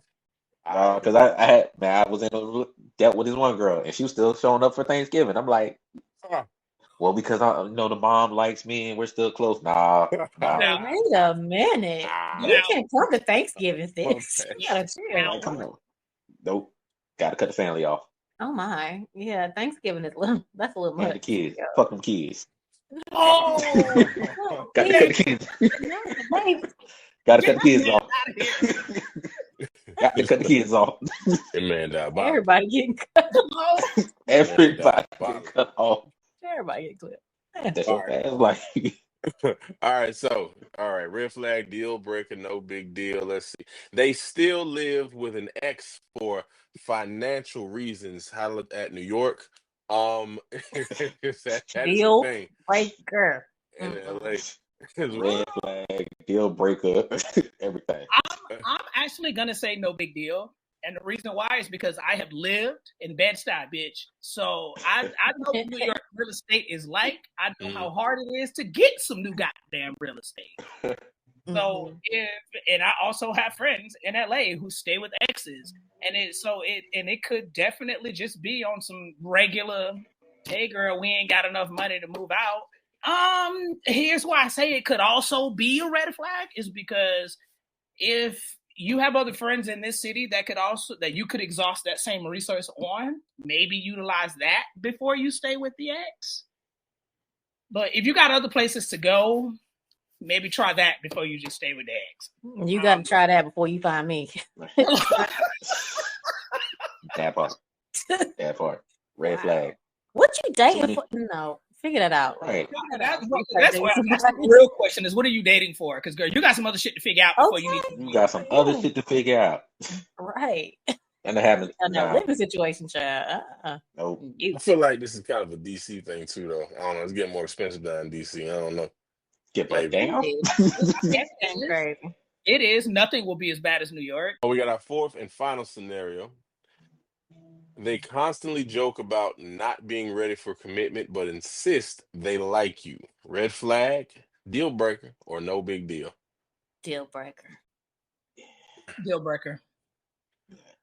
Speaker 4: Because I was dealt with this one girl and she was still showing up for Thanksgiving. I'm like, well, because the mom likes me and we're still close. Nah.
Speaker 1: Wait a minute. You can't come to Thanksgiving, sis. You gotta chill.
Speaker 4: Come on. Nope. Gotta cut the family off.
Speaker 1: Oh my. Yeah, Thanksgiving is that's a little much.
Speaker 4: The kids. Fuck them kids.
Speaker 3: Oh.
Speaker 4: Gotta cut the kids. Gotta cut the kids off. Got to cut the kids off.
Speaker 2: Man,
Speaker 1: everybody getting cut off.
Speaker 4: Everybody getting cut off.
Speaker 1: Everybody get clipped.
Speaker 4: That's like.
Speaker 2: All right, red flag, deal breaker, no big deal. Let's see. They still live with an ex for financial reasons. How at New York? That's
Speaker 1: deal
Speaker 2: the thing.
Speaker 1: Breaker.
Speaker 2: In LA.
Speaker 4: Red flag, deal breaker, everything.
Speaker 3: I'm actually gonna say no big deal. And the reason why is because I have lived in Bed-Stuy, bitch. So I know what New York real estate is like. I know how hard it is to get some new goddamn real estate. So and I also have friends in LA who stay with exes, and it could definitely just be on some regular, hey girl, we ain't got enough money to move out. Here's why I say it could also be a red flag is because if you have other friends in this city that you could exhaust that same resource on, maybe utilize that before you stay with the ex. But if you got other places to go, maybe try that before you just stay with the ex.
Speaker 1: You got to try that before you find me.
Speaker 4: That part. Red flag.
Speaker 1: What you dating for? No, figure that out.
Speaker 4: Right.
Speaker 3: That's the real question is, what are you dating for? Because, girl, you got some other shit to figure out before you need to.
Speaker 4: You got some other shit to figure out.
Speaker 1: Right.
Speaker 4: And I haven't.
Speaker 1: No living situation, child.
Speaker 4: Nope.
Speaker 2: I feel like this is kind of a DC thing, too, though. I don't know. It's getting more expensive down in DC. I don't know.
Speaker 4: Get back down.
Speaker 3: It is. Nothing will be as bad as New York.
Speaker 2: We got our fourth and final scenario. They constantly joke about not being ready for commitment, but insist they like you. Red flag, deal breaker, or no big deal?
Speaker 1: Deal breaker.
Speaker 3: Deal breaker.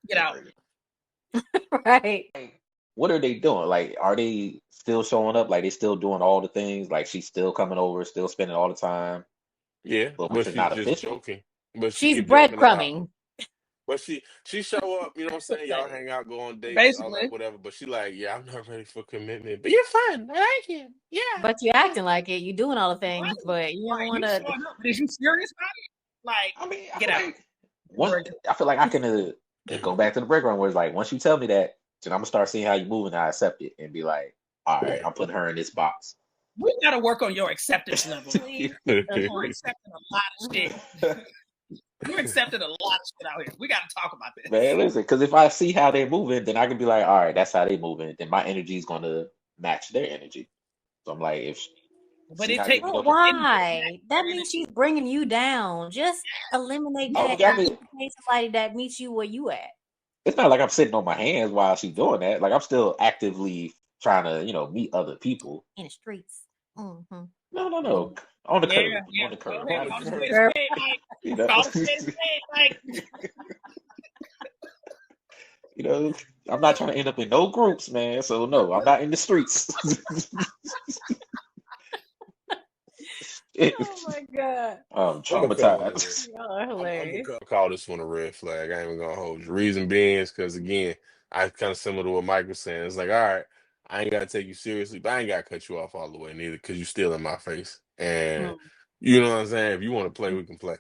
Speaker 3: Get out.
Speaker 1: Right.
Speaker 4: What are they doing? Like, are they still showing up? Like, they still doing all the things? Like, she's still coming over, still spending all the time?
Speaker 2: Yeah,
Speaker 4: but
Speaker 2: she's
Speaker 4: not
Speaker 2: just
Speaker 4: official.
Speaker 2: joking. But
Speaker 1: she's breadcrumbing.
Speaker 2: But she show up, you know what I'm saying? Y'all hang out, go on dates,
Speaker 3: basically,
Speaker 2: all that, whatever. But she like, yeah, I'm not ready for commitment. But you're fun. I like you. Yeah.
Speaker 1: But you acting like it. You doing all the things, but you don't want to.
Speaker 3: Is you serious about it? Like,
Speaker 4: I mean,
Speaker 3: get out.
Speaker 4: I feel like I can go back to the breakdown where it's like, once you tell me that, then I'm gonna start seeing how you move and I accept it and be like, all right, I'm putting her in this box.
Speaker 3: We gotta work on your acceptance level. You're accepting a lot of shit. You're accepting a lot of shit out here. We got to talk about this.
Speaker 4: Man, listen, because if I see how they're moving, then I can be like, all right, that's how they're moving. Then my energy is going to match their energy. So I'm like,
Speaker 1: but it takes why? That means she's bringing you down. Just eliminate that. Somebody that meets you where you at.
Speaker 4: It's not like I'm sitting on my hands while she's doing that. Like I'm still actively trying to, meet other people
Speaker 1: in the streets. Mm-hmm.
Speaker 4: No. On the curb. On the curb. I'm not trying to end up in no groups, man. So no, I'm not in the streets.
Speaker 1: Oh my god.
Speaker 4: I'm traumatized.
Speaker 2: I'm gonna call this one a red flag. I ain't even gonna hold you. Reason being is because again, I kind of similar to what Mike was saying. It's like, all right, I ain't gotta take you seriously, but I ain't gotta cut you off all the way neither, because you still in my face. And you know what I'm saying? If you want to play, we can play.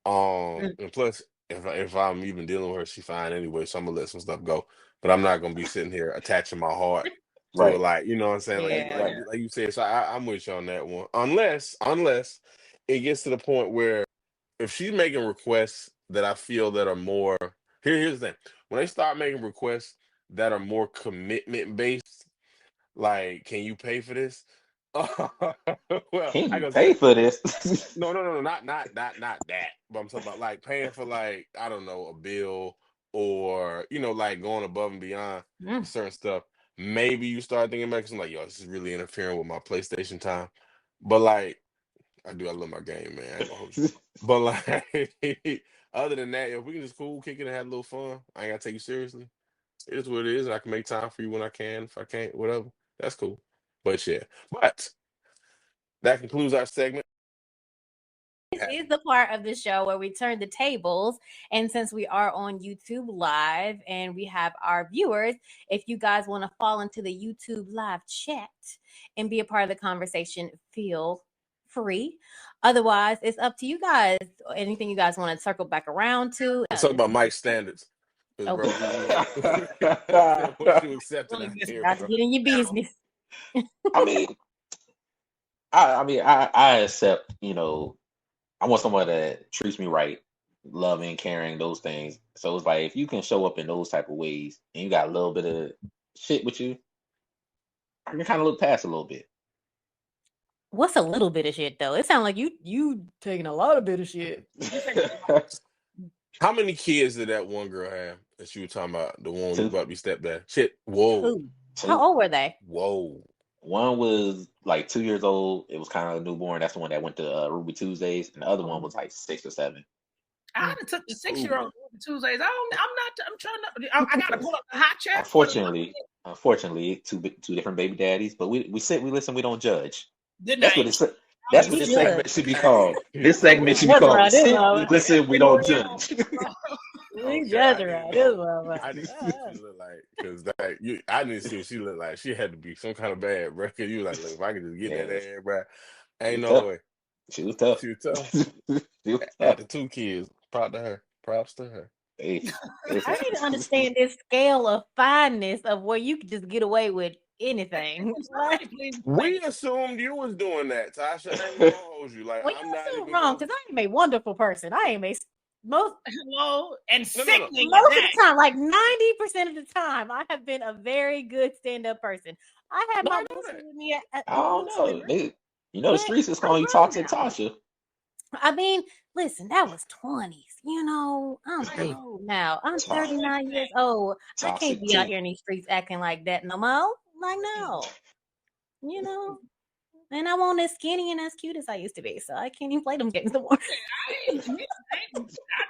Speaker 2: And plus, if I'm even dealing with her, she fine anyway, so I'm gonna let some stuff go. But I'm not gonna be sitting here attaching my heart to it, like, you know what I'm saying? Like you said. So I'm with you on that one. Unless it gets to the point where if she's making requests that I feel that are more here's the thing. When they start making requests that are more commitment based, like, can you pay for this?
Speaker 4: Well, can you pay for this?
Speaker 2: No, not that. But I'm talking about like paying for, like, I don't know, a bill, or like going above and beyond certain stuff. Maybe you start thinking about something like, yo, this is really interfering with my PlayStation time. But like, I love my game, man. I ain't gonna hold you. But like, other than that, if we can just kick it and have a little fun, I ain't gotta take you seriously. It is what it is, and I can make time for you when I can. If I can't, whatever, that's cool. But yeah, that concludes our segment.
Speaker 1: This is the part of the show where we turn the tables, and since we are on YouTube Live and we have our viewers, if you guys want to fall into the YouTube Live chat and be a part of the conversation, feel free. Otherwise, it's up to you guys. Anything you guys want to circle back around to.
Speaker 2: Let's talk about Mike's standards.
Speaker 1: Okay.
Speaker 2: What you accepting here,
Speaker 1: got to get in your business.
Speaker 4: I accept, I want someone that treats me right, loving, caring, those things. So it's like, if you can show up in those type of ways and you got a little bit of shit with you, I can kind of look past a little bit.
Speaker 1: What's a little bit of shit, though? It sounds like you taking a lot of bit of shit.
Speaker 2: How many kids did that one girl have? That you were talking about, the one who
Speaker 4: 2.
Speaker 2: about to be stepdad. Shit. Whoa.
Speaker 1: Who?
Speaker 4: 2.
Speaker 1: How old were they?
Speaker 2: Whoa.
Speaker 4: One was like 2 years old. It was kind of a newborn. That's the one that went to Ruby Tuesdays, and the other one was like 6 or 7.
Speaker 3: I had to took the 6-year-old Tuesdays. I'm trying to. I gotta pull up the hot chat.
Speaker 4: Unfortunately, two different baby daddies. But we listen. We don't judge.
Speaker 3: Good
Speaker 4: That's
Speaker 3: night.
Speaker 4: what it's. That's what this segment should be called. This segment should be
Speaker 1: That's
Speaker 4: called.
Speaker 1: right,
Speaker 4: Sit,
Speaker 1: right.
Speaker 4: listen, we don't judge.
Speaker 1: We judge her.
Speaker 2: I didn't see what she looked like, because I didn't see what she looked like. She had to be some kind of bad, bro. Cause you was like, look, if I could just get that ass, bro, ain't no way.
Speaker 4: She was tough.
Speaker 2: She was tough.
Speaker 4: She was
Speaker 2: Had
Speaker 4: tough.
Speaker 2: the 2 kids. Proud to her. Props to her.
Speaker 4: Hey,
Speaker 1: I need to understand this scale of fineness of where you can just get away with anything.
Speaker 2: We assumed you was doing that, Tasha. I ain't gonna hold you. Like,
Speaker 1: Well,
Speaker 2: I'm
Speaker 1: you're
Speaker 2: not
Speaker 1: so
Speaker 2: even
Speaker 1: wrong, because I am a wonderful person. I am a most
Speaker 3: Hello and sickening.
Speaker 1: most of the time, like 90% of the time, I have been a very good stand-up person. I had my bullshit with me at
Speaker 4: I don't know. The streets is calling you Toxic Tasha.
Speaker 1: I mean, listen, that was 20s. I'm old now. I'm 39 years old. I can't be out here in these streets acting like that no more. Like, no. And I won't as skinny and as cute as I used to be, so I can't even play them games no more.
Speaker 3: I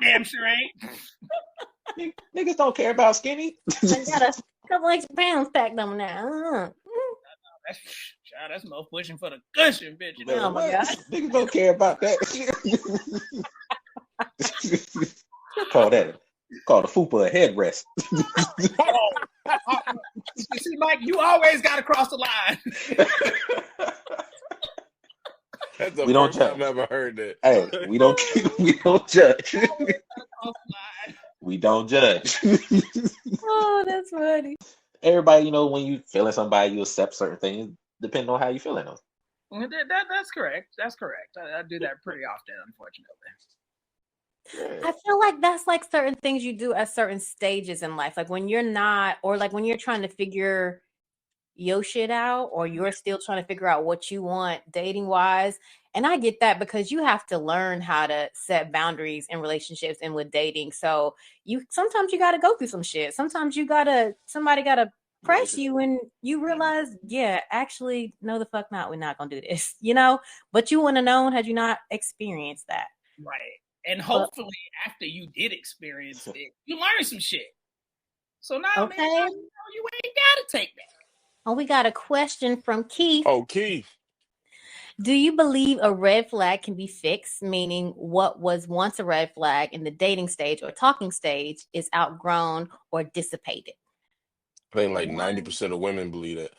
Speaker 3: damn sure ain't.
Speaker 4: Niggas don't care about skinny.
Speaker 1: I got a couple extra pounds packed on now.
Speaker 3: That's more pushing for the cushion, bitch.
Speaker 1: Oh my God.
Speaker 4: Niggas don't care about that. Call the fupa a headrest.
Speaker 3: You see, Mike, you always got to cross the line.
Speaker 2: That's the first time I've ever heard that.
Speaker 4: Hey, we don't judge. We don't judge.
Speaker 1: Oh, that's funny.
Speaker 4: Everybody, when you feeling somebody, you accept certain things depending on how you feeling them.
Speaker 3: That's correct. That's correct. I do that pretty often, unfortunately.
Speaker 1: I feel like that's like certain things you do at certain stages in life. Like when you're not, or like when you're trying to figure your shit out, or you're still trying to figure out what you want dating wise. And I get that, because you have to learn how to set boundaries in relationships and with dating. So sometimes you got to go through some shit. Sometimes somebody got to press you, and you realize, yeah, actually, no, the fuck not. We're not going to do this, but you wouldn't have known had you not experienced that.
Speaker 3: Right. And hopefully after you did experience it, you learned some shit. So now,
Speaker 1: okay,
Speaker 3: man, you ain't got to take that.
Speaker 1: Oh, we got a question from Keith.
Speaker 2: Oh, Keith.
Speaker 1: Do you believe a red flag can be fixed? Meaning what was once a red flag in the dating stage or talking stage is outgrown or dissipated?
Speaker 2: I think like 90% of women believe that.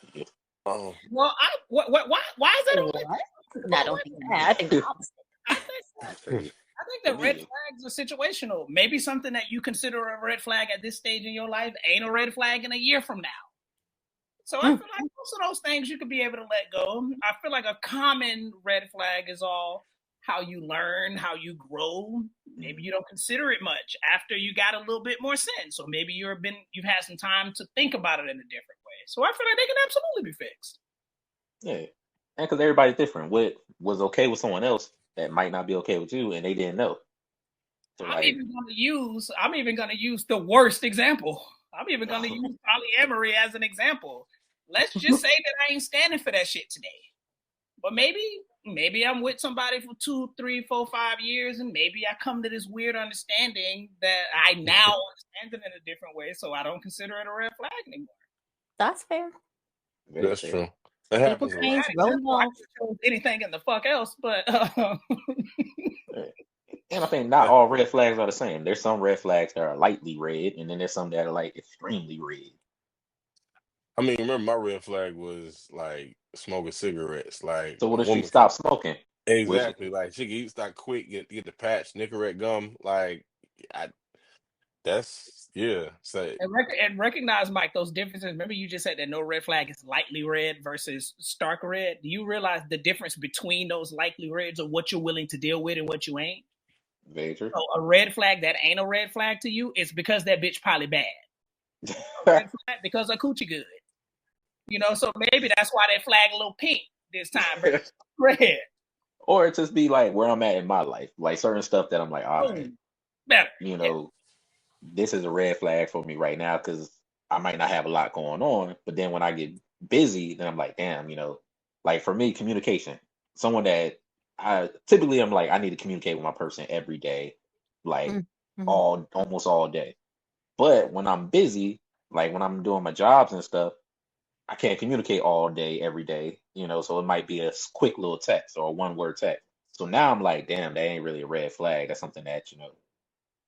Speaker 3: Well, why is that?
Speaker 1: I don't think that. I think the opposite.
Speaker 3: I think that red flags are situational. Maybe something that you consider a red flag at this stage in your life ain't a red flag in a year from now. So I feel like most of those things you could be able to let go. I feel like a common red flag is all how you learn, how you grow. Maybe you don't consider it much after you got a little bit more sense, or maybe you've had some time to think about it in a different way. So I feel like they can absolutely be fixed.
Speaker 4: Yeah, and because everybody's different. What was okay with someone else that might not be okay with you, and they didn't know. So
Speaker 3: I'm even going to use the worst example. I'm even going to use polyamory as an example. Let's just say that I ain't standing for that shit today. But maybe I'm with somebody for 2, 3, 4, 5 years, and maybe I come to this weird understanding that I now understand it in a different way, so I don't consider it a red flag anymore.
Speaker 1: That's fair.
Speaker 2: That's true. That happens.
Speaker 3: Anything in the fuck else, but
Speaker 4: and I think not all red flags are the same. There's some red flags that are lightly red, and then there's some that are like extremely red.
Speaker 2: I mean, remember my red flag was like smoking cigarettes. Like,
Speaker 4: so what if she stopped smoking?
Speaker 2: Exactly. Like she can stop quick, get the patch, Nicorette gum. Like, So
Speaker 3: and recognize, Mike, those differences. Remember, you just said that no red flag is lightly red versus stark red. Do you realize the difference between those lightly reds of what you're willing to deal with and what you ain't?
Speaker 4: Very true.
Speaker 3: So a red flag that ain't a red flag to you is because that bitch probably bad. A red flag because her coochie good. So maybe that's why they flag a little pink this time versus red.
Speaker 4: Or it just be like where I'm at in my life, like certain stuff that I'm like, all right,
Speaker 3: better.
Speaker 4: this is a red flag for me right now because I might not have a lot going on. But then when I get busy, then I'm like, damn, like for me, communication. Someone that I'm like, I need to communicate with my person every day, like
Speaker 1: Mm-hmm.
Speaker 4: almost all day. But when I'm busy, like when I'm doing my jobs and stuff, I can't communicate all day, every day, so it might be a quick little text or a one-word text. So now I'm like, damn, that ain't really a red flag. That's something that,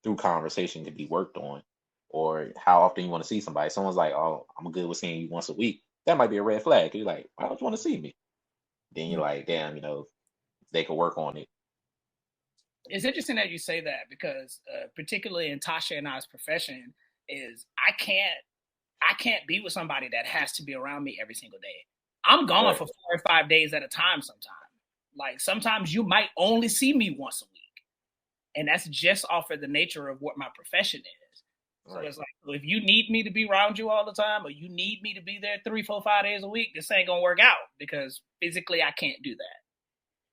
Speaker 4: through conversation can be worked on. Or how often you want to see somebody. Someone's like, oh, I'm good with seeing you once a week. That might be a red flag. You're like, why don't you want to see me? Then you're like, damn, they could work on it.
Speaker 3: It's interesting that you say that because particularly in Tasha and I's profession is I can't be with somebody that has to be around me every single day. I'm gone
Speaker 4: Right.
Speaker 3: for 4 or 5 days at a time sometimes. Like sometimes you might only see me once a week. And that's just off of the nature of what my profession is. So
Speaker 4: Right.
Speaker 3: it's like, if you need me to be around you all the time, or you need me to be there 3, 4, 5 days a week, this ain't gonna work out because physically I can't do that.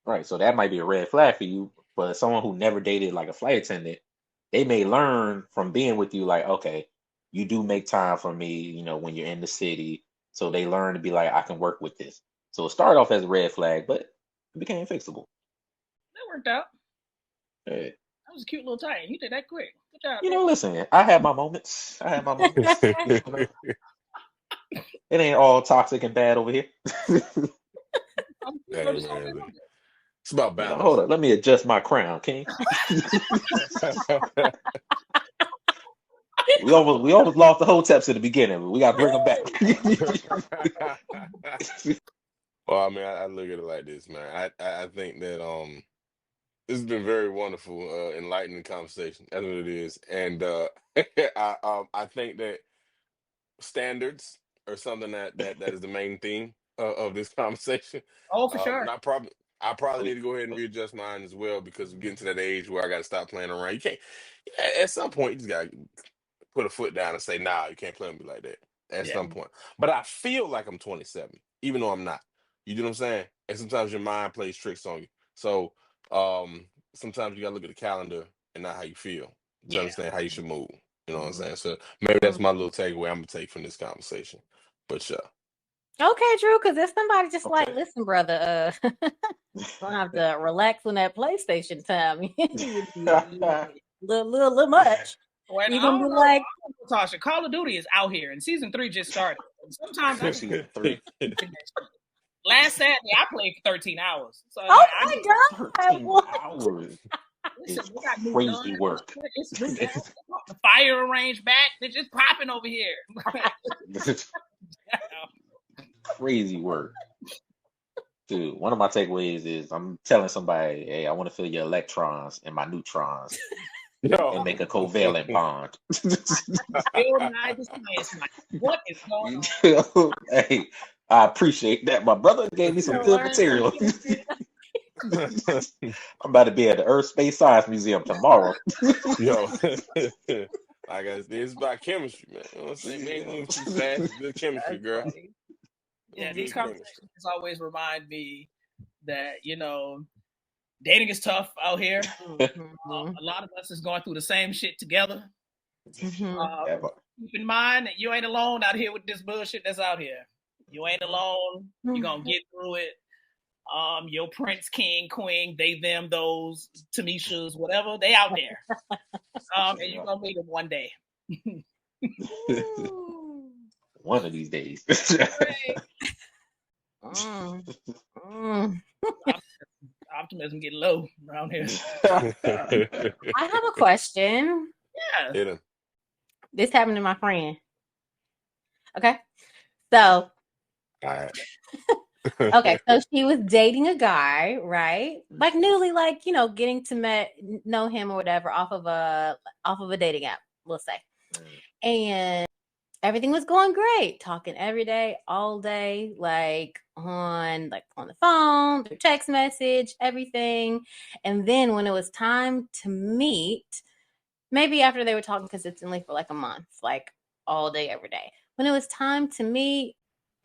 Speaker 4: Right. So that might be a red flag for you. But someone who never dated like a flight attendant, they may learn from being with you, like, okay, you do make time for me, when you're in the city. So they learn to be like, I can work with this. So it started off as a red flag, but it became fixable.
Speaker 3: That worked out.
Speaker 4: Hey.
Speaker 3: That was a cute little tie. You did that quick. Good job. Bro.
Speaker 4: Listen, I had my moments. It ain't all toxic and bad over here.
Speaker 2: Hey, man, it's about balance.
Speaker 4: Hold on, let me adjust my crown, King. we almost lost the whole Hoteps at the beginning, but we got to bring them back.
Speaker 2: Well, I mean, I look at it like this, man. I think that this has been very wonderful, enlightening conversation. That's what it is, and I think that standards are something that is the main theme of this conversation.
Speaker 3: Oh, for sure.
Speaker 2: And I probably need to go ahead and readjust mine as well because we're getting to that age where I got to stop playing around. You can't. At some point, you just got to put a foot down and say, "Nah, you can't play with me like that." At some point, but I feel like I'm 27, even though I'm not. You know what I'm saying? And sometimes your mind plays tricks on you. So sometimes you gotta look at the calendar and not how you feel to understand how you should move. You know what I'm saying? So maybe that's my little takeaway I'm gonna take from this conversation. But yeah.
Speaker 1: Okay, Drew, because if somebody just like, listen, brother, gonna have to relax on that PlayStation time. little much.
Speaker 3: Well,
Speaker 1: You're gonna be like,
Speaker 3: Tasha, Call of Duty is out here, and season 3 just started. And sometimes I
Speaker 4: season 3.
Speaker 3: Last Saturday, I played for 13 hours. So
Speaker 1: oh my God,
Speaker 4: 13 hours.
Speaker 3: Listen, we got
Speaker 4: crazy work.
Speaker 3: It's the fire range back. They're just popping over here.
Speaker 4: Crazy work. Dude, one of my takeaways is I'm telling somebody, hey, I want to feel your electrons and my neutrons and make a covalent bond.
Speaker 3: What is going on?
Speaker 4: Hey, I appreciate that. My brother gave me some good material. I'm about to be at the Earth Space Science Museum tomorrow.
Speaker 2: Yo, I guess it's about chemistry, man. You know what I'm saying? Man, moving too fast. Good chemistry, girl.
Speaker 3: Yeah, these conversations always remind me that, dating is tough out here. A lot of us is going through the same shit together. Keep in mind that you ain't alone out here with this bullshit that's out here. You ain't alone. You're going to get through it. Your prince, king, queen, they, them, those, Tamishas, whatever, they out there. And you're going to meet them one day.
Speaker 4: One of these days.
Speaker 3: Optimism getting low around here.
Speaker 1: I have a question.
Speaker 3: Yeah.
Speaker 1: This happened to my friend. Okay. So. Okay, so she was dating a guy, right? Like newly, getting to know him or whatever off of a dating app, we'll say. And everything was going great, talking every day, all day, on the phone, through text message, everything. And then when it was time to meet, maybe after they were talking consistently for a month, all day, every day. When it was time to meet,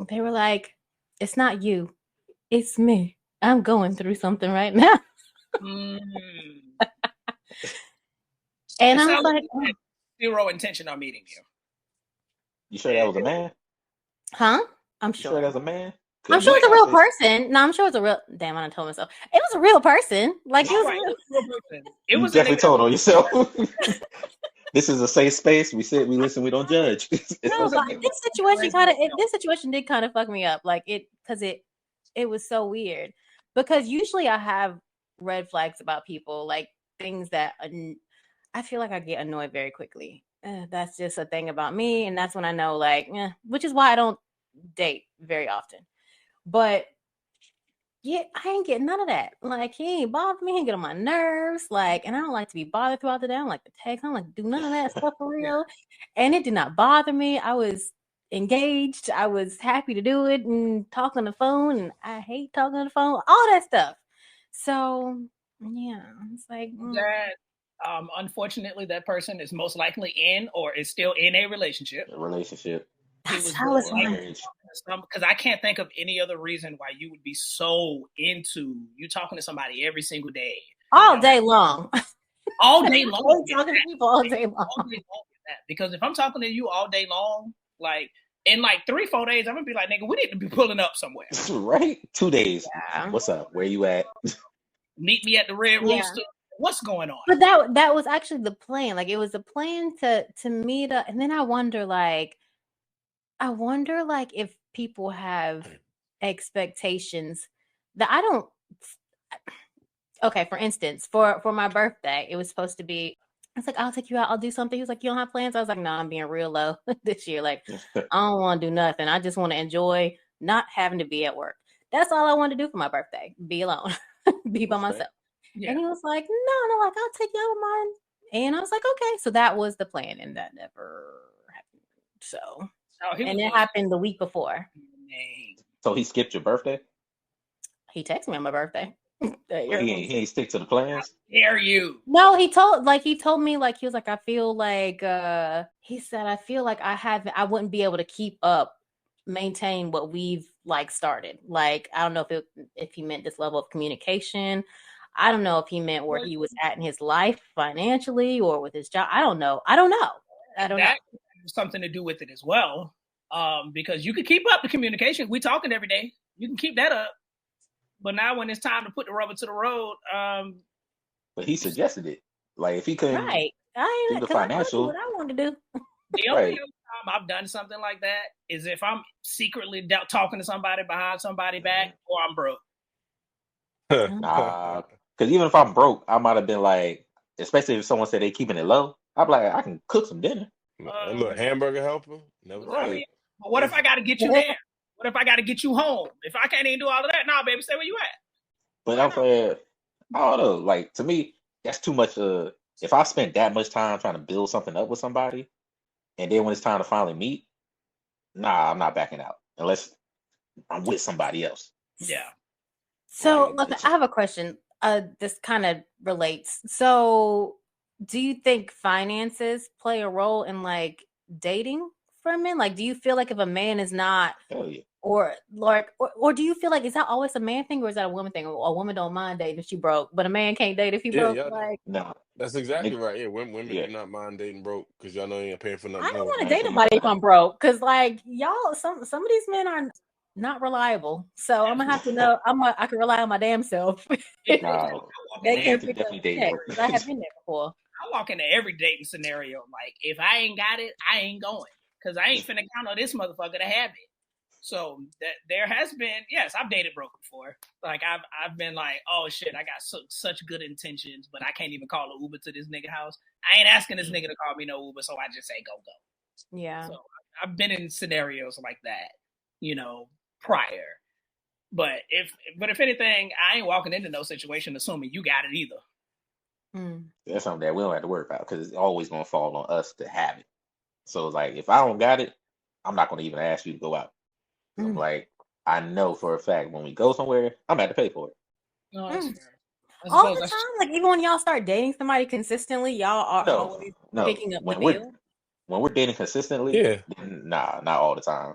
Speaker 1: they were like, it's not you, it's me. I'm going through something right now. And I was like,
Speaker 3: zero intention on meeting you.
Speaker 4: You sure that was a man?
Speaker 1: Huh? I'm
Speaker 4: You sure
Speaker 1: sure.
Speaker 4: that was a man?
Speaker 1: I'm sure it's a real person. No, I'm sure it's a real. Damn, I done told myself it was a real person. Like it was a real
Speaker 3: person. It
Speaker 4: You
Speaker 3: was
Speaker 4: definitely told on yourself. This is a safe space. We sit, we listen, we don't judge.
Speaker 1: No, but this situation did kind of fuck me up. Like because it was so weird. Because usually I have red flags about people, like things that I feel like I get annoyed very quickly. That's just a thing about me, and that's when I know, like, which is why I don't date very often. But yeah, I ain't getting none of that. Like, he ain't bother me. He ain't get on my nerves. Like, and I don't like to be bothered throughout the day. I don't like to text. I don't like to do none of that stuff for real. And it did not bother me. I was engaged. I was happy to do it and talk on the phone. And I hate talking on the phone. All that stuff. So yeah, it's like
Speaker 3: that. Unfortunately, that person is most likely in or is still in a relationship.
Speaker 1: That's how it's
Speaker 3: because I can't think of any other reason why you would be so into you talking to somebody every single day,
Speaker 1: all day long,
Speaker 3: all day long,
Speaker 1: talking to people all day long.
Speaker 3: All day long because if I'm talking to you all day long, like in like 3-4 days, I'm gonna be like, nigga, we need to be pulling up somewhere,
Speaker 4: right? 2 days. Yeah. What's up? Where you at?
Speaker 3: Meet me at the Red Rooster. What's going on?
Speaker 1: But that was actually the plan. Like it was a plan to meet up, and then I wonder if people have expectations that I don't. Okay, for instance, for my birthday, it was supposed to be. I was like, I'll take you out. I'll do something. He was like, you don't have plans? I was like, no, I'm being real low this year. Like, I don't want to do nothing. I just want to enjoy not having to be at work. That's all I want to do for my birthday. Be alone. Be by myself. Yeah. And he was like, no, like, I'll take you out of mine. And I was like, okay. So that was the plan, and that never happened. So, and it happened the week before.
Speaker 4: So he skipped your birthday?
Speaker 1: He texted me on my birthday.
Speaker 4: He ain't stick to the plans?
Speaker 3: How dare you?
Speaker 1: No, he told me, like, he was like, I feel like, he said, I feel like I wouldn't be able to maintain what we've like started. Like, I don't know if he meant this level of communication. I don't know if he meant where he was at in his life financially or with his job. I don't know. That has
Speaker 3: something to do with it as well. Because you can keep up the communication. We talking every day. You can keep that up. But now when it's time to put the rubber to the road,
Speaker 4: but he suggested it. Like if he couldn't do the financial,
Speaker 1: what I wanted to do.
Speaker 3: The only time I've done something like that is if I'm secretly talking to somebody behind somebody's back, or I'm broke.
Speaker 4: Nah, because even if I'm broke, I might have been like, especially if someone said they keeping it low, I'd be like, I can cook some dinner.
Speaker 2: A little hamburger helper. Never
Speaker 3: right. I mean, but what if I got to get you there? What if I got to get you home? If I can't even do all of that, nah, baby, stay where you at.
Speaker 4: But I'm saying, I don't know. Like to me, that's too much. If I spent that much time trying to build something up with somebody, and then when it's time to finally meet, nah, I'm not backing out unless I'm with somebody else.
Speaker 3: Yeah.
Speaker 1: So look, I have a question. This kind of relates. So, do you think finances play a role in like dating for men? Like, do you feel like if a man is not, or do you feel like is that always a man thing, or is that a woman thing? A woman don't mind dating if she broke, but a man can't date if he broke. Like,
Speaker 4: no,
Speaker 2: that's exactly right. Yeah, women do not mind dating broke because y'all know you ain't paying for nothing.
Speaker 1: I don't want to date nobody if I'm broke because, like, y'all, some of these men are not reliable. So I'm gonna have to know. I can rely on my damn self.
Speaker 4: No,
Speaker 1: they can't pick up the text. I have been there before.
Speaker 3: I walk into every dating scenario like, if I ain't got it, I ain't going because I ain't finna count on this motherfucker to have it. So there has been, yes, I've dated broke before. Like I've been like, oh shit, I got such good intentions, but I can't even call an Uber to this nigga house. I ain't asking this nigga to call me no Uber, so I just say go.
Speaker 1: Yeah.
Speaker 3: So I've been in scenarios like that, prior. But if anything, I ain't walking into no situation assuming you got it either.
Speaker 4: That's something that we don't have to worry about because it's always gonna fall on us to have it. So like, if I don't got it, I'm not gonna even ask you to go out. I'm like, I know for a fact when we go somewhere, I'm gonna have to pay for it.
Speaker 3: No, that's fair.
Speaker 1: All the time, like even when y'all start dating somebody consistently, y'all are always picking up the bill.
Speaker 4: When we're dating consistently,
Speaker 2: yeah,
Speaker 4: nah, not all the time.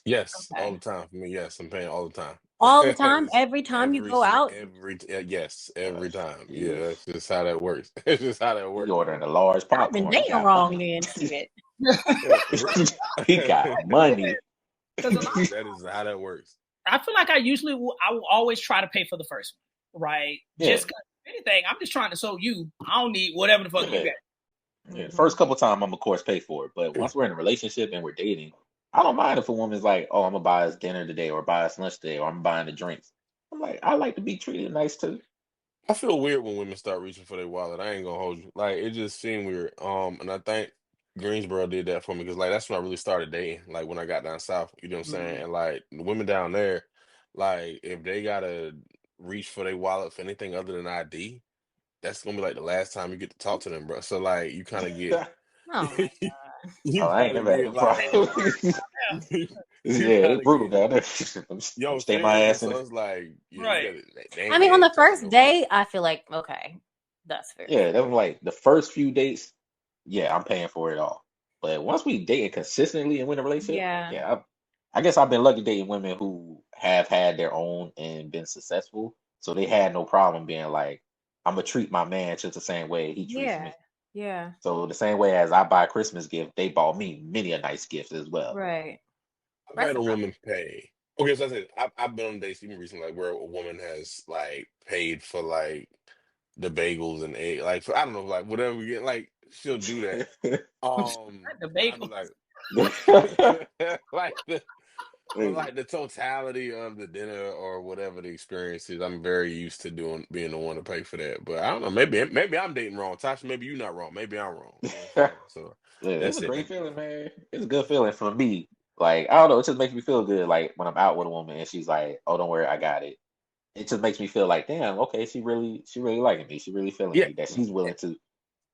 Speaker 2: Yes, all the time for me. Yes, I'm paying all the time.
Speaker 1: All the time, every time you go out.
Speaker 2: Yes, every time. Yeah,
Speaker 4: Yeah.
Speaker 2: that's just how that works. It's just how that
Speaker 4: He
Speaker 2: works.
Speaker 4: ordering a large
Speaker 1: I've been
Speaker 4: popcorn. He
Speaker 1: dating
Speaker 4: got
Speaker 1: wrong
Speaker 4: money.
Speaker 1: then. Shit.
Speaker 4: He got money.
Speaker 3: Because a lot of
Speaker 2: That is how that works.
Speaker 3: I feel like I will always try to pay for the first one, right?
Speaker 4: Yeah.
Speaker 3: Just 'cause anything, I'm just trying to show you. I don't need whatever the fuck you got.
Speaker 4: Yeah, the first couple times I'm of course pay for it, but once we're in a relationship and we're dating, I don't mind if a woman's like, "Oh, I'm gonna buy us dinner today, or buy us lunch today, or I'm buying the drinks." I'm like, I like to be treated nice too.
Speaker 2: I feel weird when women start reaching for their wallet. I ain't gonna hold you. Like it just seemed weird. And I think Greensboro did that for me because like that's when I really started dating. Like when I got down south, you know what I'm saying? And like the women down there, like if they gotta reach for their wallet for anything other than ID, that's gonna be like the last time you get to talk to them, bro. So like you kind of get
Speaker 1: Oh my
Speaker 2: you
Speaker 4: Oh, I ain't
Speaker 2: kind of
Speaker 4: never had
Speaker 2: get
Speaker 4: no
Speaker 2: like
Speaker 4: problem.
Speaker 2: you
Speaker 4: Yeah,
Speaker 2: kind
Speaker 4: it's
Speaker 2: of
Speaker 4: brutal
Speaker 2: get
Speaker 4: down there.
Speaker 2: yo
Speaker 4: Stay my
Speaker 2: serious.
Speaker 4: ass in
Speaker 2: So
Speaker 4: it.
Speaker 2: it's like yeah, you
Speaker 3: Right.
Speaker 2: got they
Speaker 1: I mean, on
Speaker 2: ain't
Speaker 1: the
Speaker 2: touching
Speaker 1: first
Speaker 2: no.
Speaker 1: day, I feel like okay, that's fair.
Speaker 4: Yeah, that was like the first few dates. Yeah, I'm paying for it all. But once we dating consistently and we're in a relationship,
Speaker 1: Yeah,
Speaker 4: yeah, I guess I've been lucky dating women who have had their own and been successful. So they had no problem being like, I'm gonna treat my man just the same way he treats
Speaker 1: yeah,
Speaker 4: me.
Speaker 1: yeah.
Speaker 4: So the same way as I buy a Christmas gift, they bought me many a nice gift as well.
Speaker 1: Right.
Speaker 2: I've had a
Speaker 1: Reciprocity.
Speaker 2: woman pay. Okay, so I said I've been on dates even recently, like where a woman has like paid for like the bagels and egg, like for, I don't know, like whatever we get, like she'll do that.
Speaker 3: The
Speaker 2: And I'll be
Speaker 3: bagel.
Speaker 2: like, like the but like the totality of the dinner or whatever the experience is, I'm very used to being the one to pay for that. But I don't know, maybe I'm dating wrong, Tasha. Maybe you're not wrong. Maybe I'm wrong. You know what I'm saying? So
Speaker 4: Yeah, it's
Speaker 2: that's
Speaker 4: a
Speaker 2: it.
Speaker 4: great feeling, man. It's a good feeling for me. Like, I don't know, it just makes me feel good. Like when I'm out with a woman and she's like, "Oh, don't worry, I got it." It just makes me feel like, damn, okay, she really liking me. She really feeling
Speaker 2: Yeah.
Speaker 4: me. That she's willing to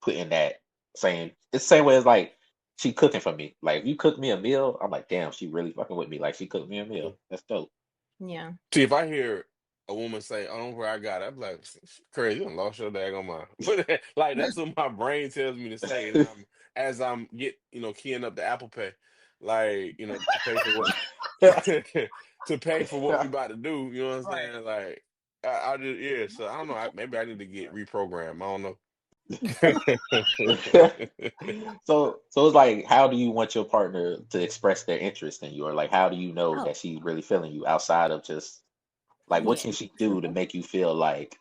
Speaker 4: put in that same. It's the same way as like she cooking for me. Like if you cook me a meal, I'm like, damn, she really fucking with me. Like she cooked me a meal. That's dope.
Speaker 1: Yeah.
Speaker 2: See, if I hear a woman say, "Oh, don't worry, I got it," I'm like, "Crazy, you done lost your daggone mind." But like that's what my brain tells me to say, and as I'm keying up the Apple Pay, like to pay for what to pay for what we about to do. You know what I'm
Speaker 3: Right.
Speaker 2: saying? Like I just So I don't know. Maybe I need to get reprogrammed. I don't know.
Speaker 4: So it's like, how do you want your partner to express their interest in you, or like, how do you know
Speaker 1: Oh,
Speaker 4: that she's really feeling you outside of just like, what
Speaker 1: yeah.
Speaker 4: can she do to make you feel like,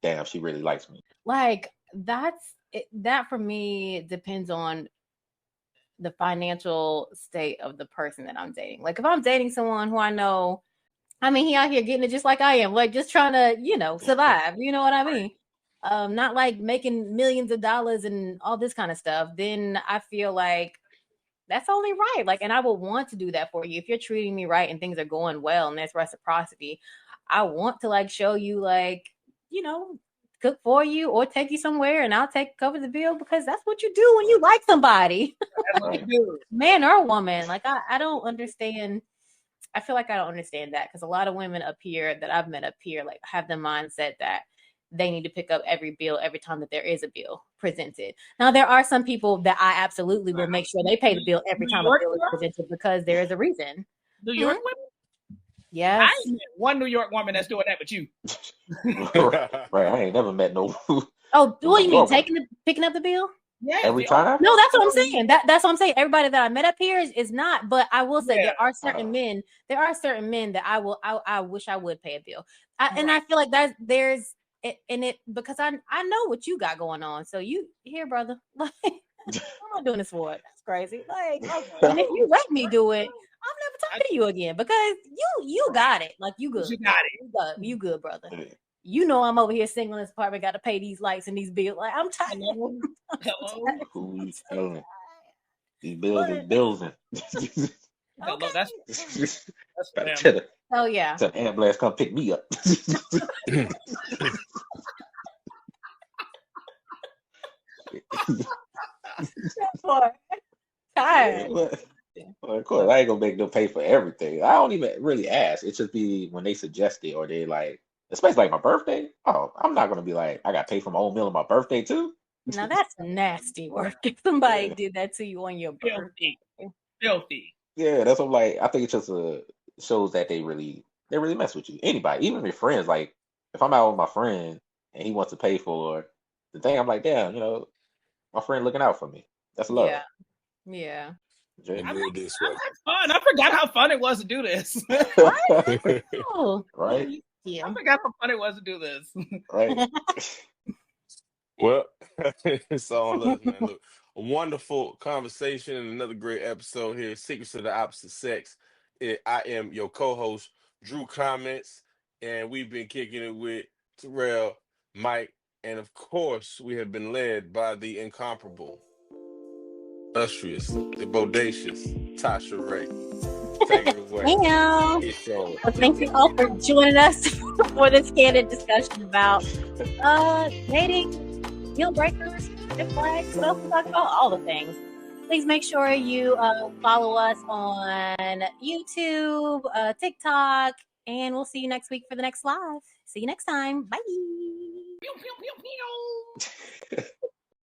Speaker 4: damn, she really likes me?
Speaker 1: Like that for me depends on the financial state of the person that I'm dating. Like if I'm dating someone who I know, I mean, he out here getting it just like I am, like just trying to, survive. You know what I mean? Not like making millions of dollars and all this kind of stuff. Then I feel like that's only right. Like, and I would want to do that for you if you're treating me right and things are going well and there's reciprocity. I want to like show you you know, cook for you or take you somewhere and I'll cover the bill because that's what you do when you like somebody,
Speaker 3: That's what you do.
Speaker 1: man or woman. Like I don't understand. I feel like I don't understand that because a lot of women up here that I've met up here like have the mindset that they need to pick up every bill every time that there is a bill presented. Now there are some people that I absolutely will make sure they pay the bill every
Speaker 3: New
Speaker 1: time a
Speaker 3: York
Speaker 1: bill is
Speaker 3: girl?
Speaker 1: presented because there is a reason.
Speaker 3: New York women?
Speaker 1: Yes.
Speaker 3: I ain't met one New York woman that's doing that but you.
Speaker 4: Right, I ain't never met no
Speaker 1: Oh, what do you mean?
Speaker 4: York
Speaker 1: Picking up the bill?
Speaker 3: Yeah.
Speaker 4: every time.
Speaker 1: No, that's what I'm saying. That's what I'm saying. Everybody that I met up here is not, but I will say
Speaker 3: Yeah.
Speaker 1: there are certain men that I wish I would pay a bill. And I
Speaker 3: Right.
Speaker 1: feel like there's in it because I know what you got going on. So you here, brother. Like I'm not doing this for it. That's crazy. Like, and if you let me do it, I'm never talking to you again because you got it. Like you good.
Speaker 3: You got it.
Speaker 1: You good, brother. You know I'm over here single in this apartment, got to pay these lights and these bills. Like I'm tired.
Speaker 3: Hello.
Speaker 4: Who you telling? These bills is bills and
Speaker 3: Hello.
Speaker 1: Okay.
Speaker 3: That's
Speaker 4: gotta
Speaker 3: them.
Speaker 4: tell
Speaker 1: Oh yeah.
Speaker 4: the ambulance come pick me up.
Speaker 1: Tired.
Speaker 4: Well, of course, I ain't gonna make them pay for everything. I don't even really ask. It just be when they suggest it or they like, especially like my birthday. Oh, I'm not gonna be like, I got to pay for my own meal on my birthday too.
Speaker 1: Now that's nasty work. If somebody did that to you on your birthday.
Speaker 3: Filthy.
Speaker 4: Yeah, that's what I'm like. I think it just shows that they really they really mess with you. Anybody, even your friends. Like if I'm out with my friend and he wants to pay for the thing, I'm like, damn, my friend looking out for me. That's love.
Speaker 1: Yeah.
Speaker 2: Let me do it this way.
Speaker 3: I'm fun. I forgot how fun it was to do this.
Speaker 1: Oh,
Speaker 4: Right?
Speaker 1: yeah.
Speaker 3: I forgot how fun it was to do this.
Speaker 4: Right.
Speaker 2: Well, it's all love, man. Look, a wonderful conversation and another great episode here. Secrets of the Opposite Sex. I am your co-host, Drew Comments, and we've been kicking it with Terrell, Mike, and of course, we have been led by the incomparable, illustrious, the bodacious Tasha Ray. Take it away.
Speaker 1: Damn.
Speaker 2: It's over.
Speaker 1: Well, thank you all for joining us for this candid discussion about dating, deal breakers, red flags, what else we talk about, all the things. Please make sure you follow us on YouTube, TikTok, and we'll see you next week for the next live. See you next time. Bye.
Speaker 3: Pew, pew, pew, pew.